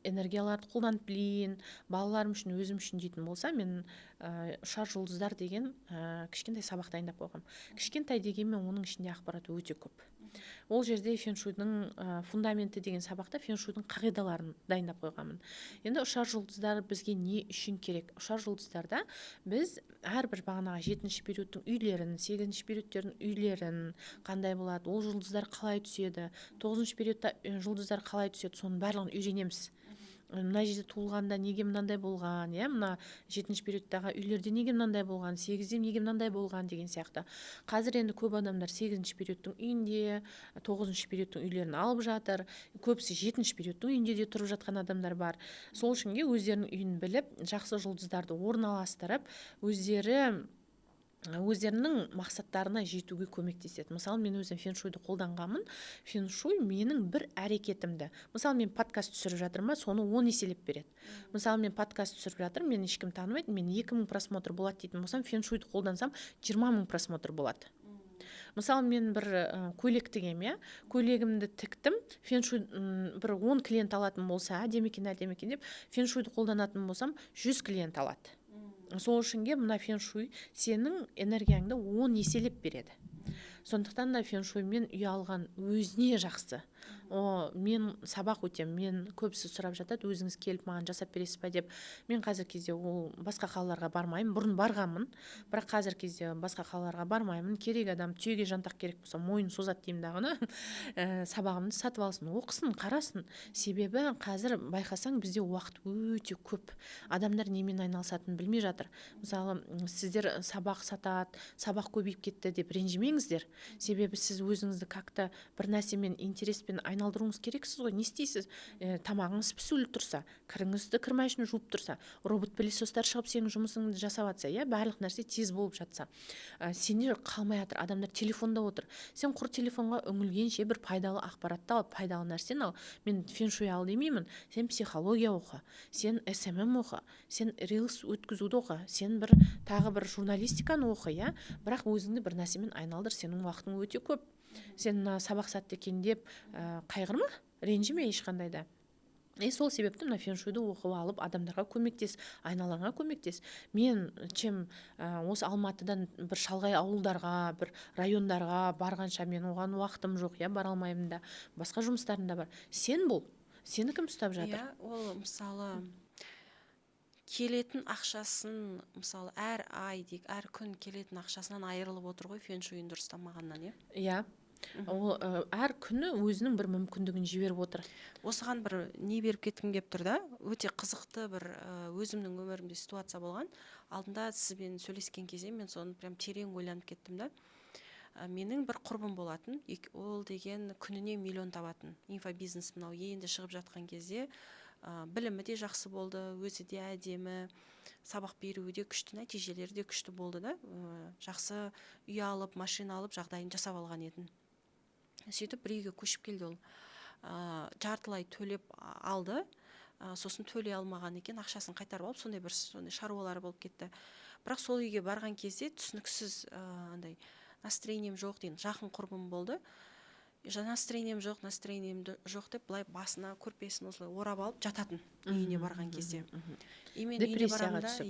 энергияларды қолданып білейін, балаларым үшін, өзім үшін дейтін болса, мен ұшар жұлдыздар деген кішкентай сабақ дайындап қойғам. Кішкентай дегенмен оның ішінде ақпарат өте көп. Ол жерде фэншуйдың фундаменті деген сабақта фэншуйдың қағидаларын дайындап қойғанмын. Енді ұшар жұлдыздар бізге не үшін керек? Ұшар жұлдыздарда біз әрбір бағанағы 7-ші периодтың үйлерін, 8-ші периодтердің үйлерін қандай болады, ол жұлдыздар қалай түседі, 9-ші периодта жұлдыздар қалай түседі, соның барлығын үйренеміз. Мына жерде туылғанда неге мынандай болған, мына 7-ші периодтағы үйлерде неге мынандай болған, 8-де неге мынандай болған деген сияқты. Қазір енді көп адамдар 8-ші периодтың үйінде, 9-ші периодтың үйлерін алып жатыр. Көбісі 7-ші периодтың үйінде де тұрып жатқан адамдар бар. Сол үшінге өздерінің үйін біліп, жақсы жұлдыздарды орналастырып, өздерінің мақсаттарына жетуге көмектеседі. Мысалы, мен өзім фэншуйды қолданғанмын. Фэншуй менің бір әрекетімді. Мысалы, мен подкаст түсіріп жатырмын, соны 10 еселеп береді. Мысалы, мен подкаст түсіріп жатырмын, мен ешкім танымайды, мен 2000 просмотр болады дейтін болсам, фэншуйды қолдансам 20 000 просмотр болады. Мысалы, мен бір көйлек тігем, көйлегімді тіктім, фэншуй бір 10 клиент алатын болса, әдемі екен деп, фэншуйды қолданатын болсам, 100 клиент алады. Сол үшінге мына фэншуй сенің энергияңды 10 еселеп береді. Сондықтан да фэншуймен үй алған өзіне жақсы. мен сабақ өтем, мен көбісі сұрап жатады, өзіңіз келіп маған жасап бересіз ба деп. Мен қазір кезде ол басқа қалаларға бармаймын, бұрын барғанмын, бірақ қазір кезде басқа қалаларға бармаймын. Керек адам түйеге жантақ керек болса мойын созады деймін дағыны. Сабағымды сатып алсын, оқысын, қарасын. Себебі қазір байқасаң бізде уақыт өте көп. Адамдар немен айналысатынын білмей жатыр. Мысалы, сіздер сабақ сатады, сабақ көбейіп кетті деп ренжімеңіздер. Себебі сіз өзіңізді как-то бір нәрсемен, интереспен айналдыруыңыз керексіз ғой. Не істейсіз? Тамағыңыз пісулі тұрса, кіріңізді кір машина жуып тұрса, робот-пылесостар шығып сенің жұмысыңды жасап жатса, барлық нәрсе тез болып жатса, сенде қалмай жатыр, адамдар телефонда отыр. Сен құр телефонға үңілгенше бір пайдалы ақпаратты ал, пайдалы нәрсені ал. Мен феншуй ал демеймін. Сен психология оқы, сен СММ оқы, сен рилс өткізуді оқы, сен тағы бір журналистиканы оқы, бірақ өзіңді бір нәрсемен айналдыр, сенің уақытың өте көп. Сен сабақ сатты екен деп қайғырма, ренжіме ешқандай да. Сол себепті мына феншуйды оқып алып, адамдарға көмектес, айналаңа көмектес. Мен осы Алматыдан бір шалғай ауылдарға, бір райондарға барғанша мен оған уақытым жоқ, бара алмаймын да, басқа жұмыстарым да бар. Сен бұл, сені кім ұстап жатыр? Ол мысалы келетін ақшасын, мысалы әр ай дейік, әр күн келетін ақшасынан айырылып отыр ғой феншуйын дұрыстамағаннан, ол әр күні өзінің бір мүмкіндігін жіберіп отыр. Осыған бір не беріп кеткім келіп тұр да, өте қызықты бір өзімнің өмірімде ситуация болған. Алдында сізбен сөйлескен кезде мен соны прям терең ойланып кеттім да. Менің бір құрбым болатын, ол деген күніне миллион табатын. Инфобизнес мынау енді шығып жатқан кезде білімі де жақсы болды, өзі де әдемі, сабақ беруі де күшті, нәтижелері де күшті болды да. Жақсы үй алып, машина алып, жағдайын жасап алған етін. Сөйтіп бір үйге көшіп келді ол. Жартылай төлеп алды, сосын төлей алмаған екен, ақшасын қайтарып алып, сондай шаруалары болып кетті. Бірақ сол үйге барған кезде түсініксіз настроением жоқ дейін, жақын құрбым болды. Настроением жоқ деп былай басына көрпесін осылай орап алып жататын үйіне барған кезде. Депрессияға түсіп.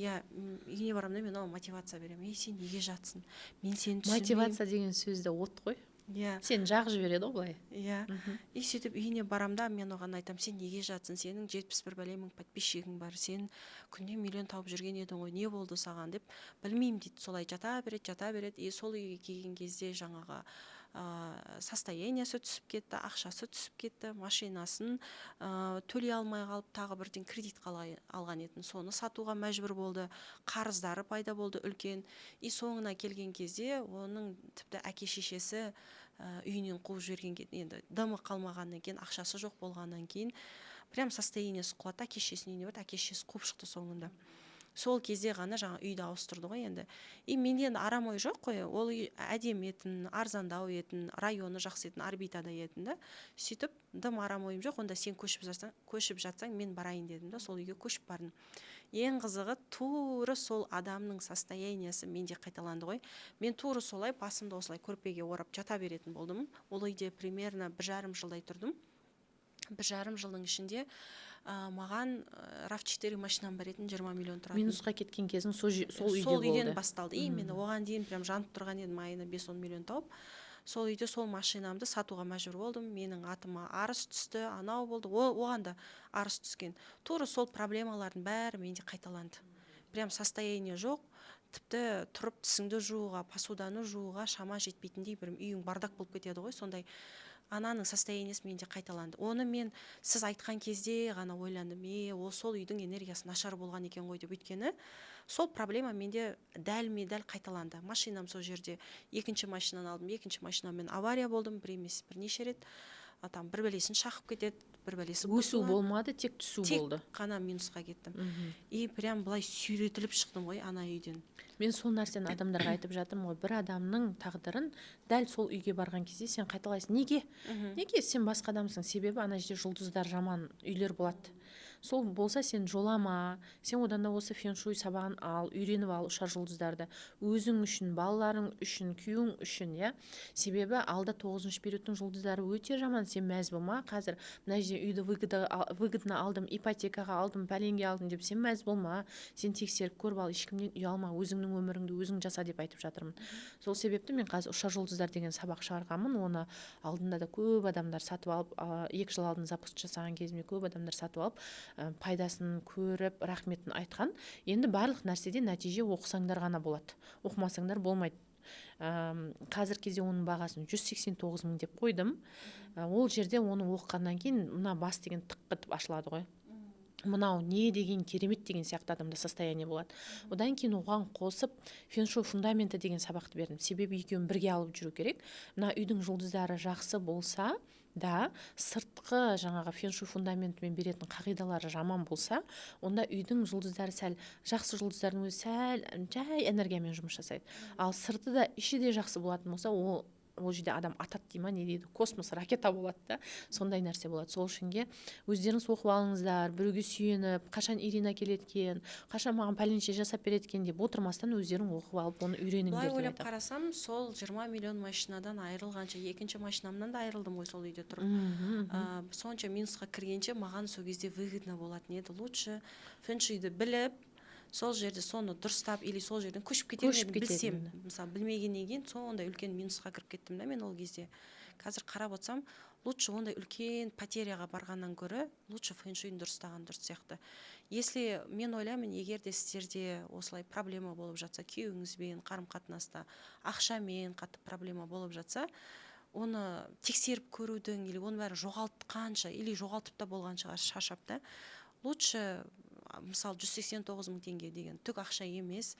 Үйіне барамын да мен оған мотивация беремін. Сен неге жатсың? Мен сені түсінбеймін. Мотивация деген сөзді от қой. Сен жақ жібереді ғой былай. Сөйтіп үйіне барамда мен оған айтам, сен неге жатсың? Сенің 71 бәле мың подписчигің бар. Сен күнде миллион тауып жүрген едің ғой. Не болды саған деп. Білмеймін дейді. Солай жата береді. Сол үйге келген кезде жаңағы состояниясы түсіп кетті, ақшасы түсіп кетті, машинасын төлей алмай қалып, тағы бірден кредит алған етін, соны сатуға мәжбүр болды, қарыздары пайда болды үлкен. Соңына келген кезде оның тіпті әке-шешесі үйінен қуып жіберген, енді дымы қалмағаннан кейін, ақшасы жоқ болғаннан кейін прям состояниясы құлады, әке-шешесінің үйіне барып, әке-шешесі қуып шықты соңында. Сол кезде ғана жаңа үйді ауыстырды ғой енді. Менде енді арам ой жоқ қой, ол үй әдемі етін, арзандау етін, районы жақсы етін, орбитада етін да. Сөйтіп, дым арам ойым жоқ, онда сен көшіп жатсаң, мен барайын дедім да, сол үйге көшіп бардым. Ең қызығы, туры сол адамның состояниясы менде қайталанды ғой. Мен туры солай басымды осылай көрпеге орап жата беретін болдым. Ол үйде примерно 1,5 жылдай тұрдым. 1,5 жылдың ішінде маған RAV4 машинам бар етін, 20 миллион тұратын. Минусқа кеткен кезің сол үйде болды. Сол үйден басталды. Мен оған дейін прям жанып тұрған едім, айына 5-10 миллион тауып. Сол үйде сол машинамды сатуға мәжбүр болдым. Менің атыма арыз түсті, анау болды. Оған да арыз түскен. Тура сол проблемалардың бәрі менде қайталанды. Прям состояние жоқ. Тіпті тұрып тісіңді жууға, посуданы жууға шама жетпейтіндей бір үйің бардак болып кетеді ғой, сондай. Ананың состояниясы менде қайталанды. Оны мен сіз айтқан кезде ғана ойландым, сол үйдің энергиясы нашар болған екен ғой деп. Өйткені сол проблема менде дәл қайталанды. Машинам сол жерде, екінші машинаны алдым, екінші машинамен авария болдым, бір емес бірнеше рет. Бір бәлесін шақып кетеді, бір бәлесі өсу болмады, тек түсу болды. Тек қана минусқа кеттім. Прям былай сүйретіліп шықтым ғой ана үйден. Мен сол нәрсені адамдарға айтып жатырмын ғой, бір адамның тағдырын дәл сол үйге барған кезде сен қайталайсың. Неге? Неге сен басқа адамсың? Себебі ана жерде жұлдыздар жаман үйлер болады. сол болса сен жолама, сен одан да осы феншуй сабағын ал, үйреніп ал ұшар жұлдыздарды өзің үшін, балаларың үшін, күйеуің үшін, иә. Себебі алда 9-шы периодтың жұлдыздары өте жаман. Сен мәз болма, қазір мына жерде үйді выгодно алдым, ипотекаға алдым, пәленге алдым деп сен мәз болма. Сен тексеріп көріп ал, ешкімнен ұялма, өзіңнің өміріңді өзің жаса деп айтып жатырмын. Сол себепті мен қазір ұшар жұлдыздар деген сабақ шығарғанмын. Оны алдында да көп адамдар сатып алып, 2 жыл алдын запуск жасаған кезімде көп адамдар сатып алып, пайдасын көріп, рахметін айтқан. Енді барлық нәрседе нәтиже оқысаңдар ғана болады. Оқымасаңдар болмайды. Қазір кезде оның бағасын 189 мың деп қойдым. Ол жерде оны оқығаннан кейін мына бас деген тық етіп ашылады ғой. Мынау не деген керемет деген сияқты адамда состояние болады. Одан кейін оған қосып феншуй фундаменті деген сабақты бердім. Себебі екеуін бірге алып жүру керек. Мына үйдің жұлдыздары жақсы болса да, сыртқы жаңағы феншуй фундаментімен беретін қағидалары жаман болса, онда үйдің жұлдыздары сәл, жақсы жұлдыздардың өзі сәл жай энергиямен жұмыс жасайды. Ал сырты да іші де жақсы болатын болса, ол жерде адам атады дей ма, не дейді, космос ракета болады да, сондай нәрсе болады. Сол үшінге өздеріңіз оқып алыңыздар, біреуге сүйеніп, қашан Ирина келеткен, қашан маған пәленше жасап береткен деп отырмастан өздерің оқып алып, оны үйреніңдер Былай деп ойлап айтамын. қарасам, сол 20 миллион машинадан айырылғанша, екінші машинамнан да айырылдым ғой сол үйде тұрып. Сонша минусқа кіргенше маған сол кезде выгодно болатын еді. Лучше фэншуйді біліп, сол жерде соны дұрыстап или сол жерден көшіп кетемін білсем, мысалы білмегеннен кейін сондай үлкен минусқа кіріп кеттім да мен ол кезде. Қазір қарап отырсам, лучше ондай үлкен потеряға барғаннан гөрі лучше фэншуйін дұрыстаған дұрыс сияқты. Если мен ойлаймын, егер де сіздерде осылай проблема болып жатса, күйеуіңізбен қарым-қатынаста, ақшамен қатты проблема болып жатса, оны тексеріп көрудің или оның бәрін жоғалтқанша или жоғалтып та болған шығар шаршап та, лучше мысалы 189 мың теңге деген түк ақша емес,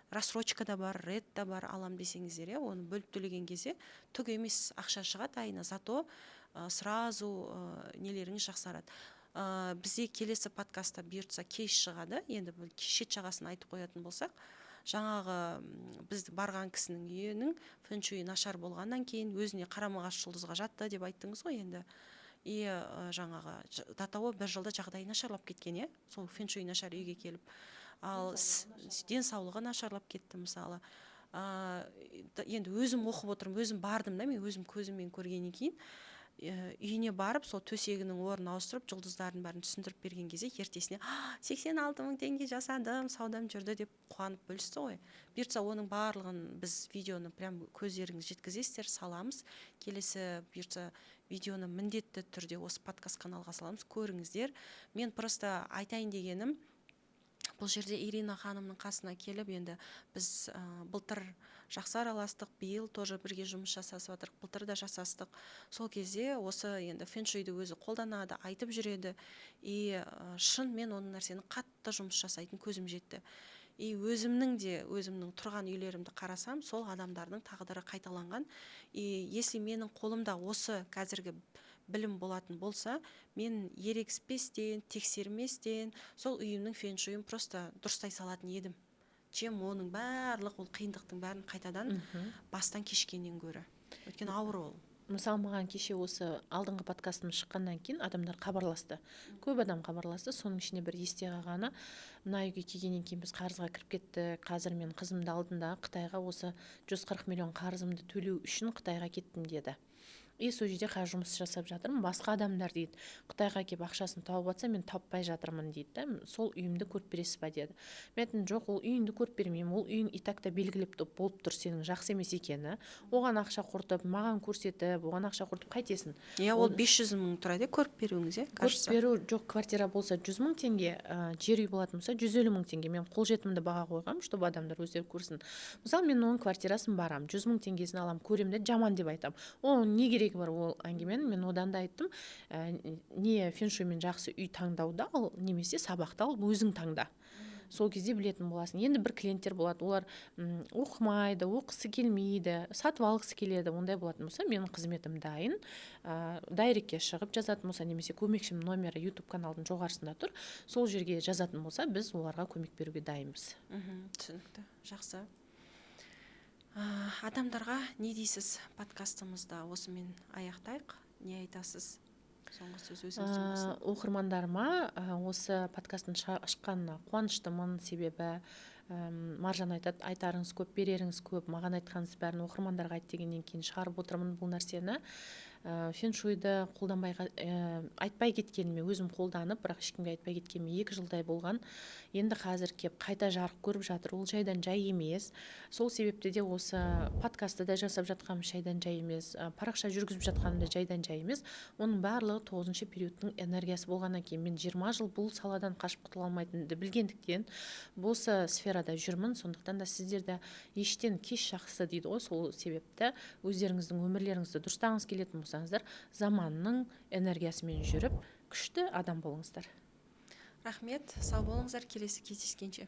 рассрочка да бар, ред да бар, алам десеңіздер, оны бөліп төлеген кезде түк емес ақша шығады айына, зато сразу нелеріңіз жақсарады. Бізде келесі подкастта бұйыртса кейс шығады, енді шет жағасын айтып қоятын болсақ, жаңағы біз барған кісінің үйінің фэншуй нашар болғаннан кейін өзіне қарама-қарсы жұлдызға жатты деп айттыңыз ғой енді. И жаңағы до того 1 жылда жағдайы нашарлап кеткен, сол фэншуй нашар үйге келіп. Ал денсаулығы нашарлап кетті мысалы. Енді өзім оқып отырмын, өзім бардым да, мен өзім көзіммен көргеннен кейін үйіне барып, сол төсегінің орнын ауыстырып, жұлдыздарын бәрін түсіндіріп берген кезде ертесіне 86 мың теңге жасадым, саудам жүрді деп қуанып бөлісті ғой. Бұйыртса оның барлығын біз видеоны прям көздеріңіз жеткізесіздер, саламыз. Келесі бұйыртса видеоны міндетті түрде осы подкаст каналға саламыз, көріңіздер. Мен просто айтайын дегенім, бұл жерде Ирина ханымның қасына келіп, енді біз былтыр жақсы араластық, биыл тоже бірге жұмыс жасасып жатырық, былтыр да жасастық. Сол кезде осы енді фэншуйді өзі қолданады, айтып жүреді. И шын мен оның нәрсені қатты жұмыс жасайтын көзім жетті. И өзімнің тұрған үйлерімді қарасам, сол адамдардың тағдыры қайталанған. И если менің қолымда осы қазіргі білім болатын болса, мен ерегіспестен, тексерместен сол үйімнің фэншуйін просто дұрыстай салатын едім. Чем оның барлық ол қиындықтың бәрін қайтадан бастан кешкеннен гөрі. Өйткені ауыр ол. Мысалы, маған кеше осы алдыңғы подкастым шыққаннан кейін адамдар хабарласты. Көп адам хабарласты. Соның ішінде бір есте қалғаны, мына үйге келгеннен кейін біз қарызға кіріп кеттік. Қазір мен қызымды алдында Қытайға осы 140 миллион қарызымды төлеу үшін Қытайға кеттім деді. И сол жерде қазір жұмыс жасап жатырмын. Басқа адамдар дейді, Қытайға келіп ақшасын тауып жатса, мен таппай жатырмын дейді. Сол үйімді көріп бересіз ба деді. Мен айттым, жоқ, ол үйіңді көріп бермеймін. Ол үйің итакта белгілеп болып тұр сенің жақсы емес екені. Оған ақша құртып, маған көрсетіп, оған ақша құртып қайтесің? Ол 500 мың тұрады, көріп беруіңіз, Көріп беру, жоқ, квартира болса 100 мың теңге, жер үй болатын болса 150 мың теңге. Мен қолжетімді баға қойғам, чтобы адамдар өздері көрсін. Мысалы, мен оның квартирасын барам, 100 мың теңгесін алам, көремін де жаман деп айтам. Не керегі бар ол әңгімен? Мен одан да айттым, не фэншуймен жақсы үй таңдауда ал, немесе сабақты ал, өзің таңда. Сол кезде білетін боласың. Енді бір клиенттер болады, олар оқымайды, оқысы келмейді, сатып алғысы келеді, ондай болатын болса, менің қызметім дайын, дайрекке шығып жазатын болса, немесе көмекшім номері YouTube каналдың жоғарысында тұр, сол жерге жазатын болса, біз оларға көмек беруге дайынбыз. Түсінікті, жақсы. Адамдарға не дейсіз подкастымызда? Осымен аяқтайық. Не айтасыз? соңғы сөз өзіңізден болсын. Оқырмандарыма осы подкасттың шыққанына қуаныштымын, себебі Маржан айтады, айтарыңыз көп, береріңіз көп, маған айтқаныңыз бәрін оқырмандарға айт дегеннен кейін шығарып отырмын бұл нәрсені. Феншуйды қолданбай айтпай кеткеніме өзім қолданып, бірақ ешкімге айтпай кеткеніме 2 жылдай болған. Енді қазір кеп қайта жарық көріп жатыр, ол жайдан жай емес. Сол себепті де осы подкастты да жасап жатқаным жайдан жай емес, парақша жүргізіп жатқаным да жайдан жай емес. Оның барлығы 9-шы периодтың энергиясы болғаннан кейін мен 20 жыл бұл саладан қашып құтыла алмайтынымды білгендіктен осы сферада жүрмін. Сондықтан да сіздерді ештен кеш жақсы дейді ғой, сол себепті өздеріңіздің өмірлеріңізді дұрыстағыңыз келетін болсаңыздар, заманның энергиясымен жүріп күшті адам болыңыздар. Рахмет, сау болыңыздар, келесі кездескенше.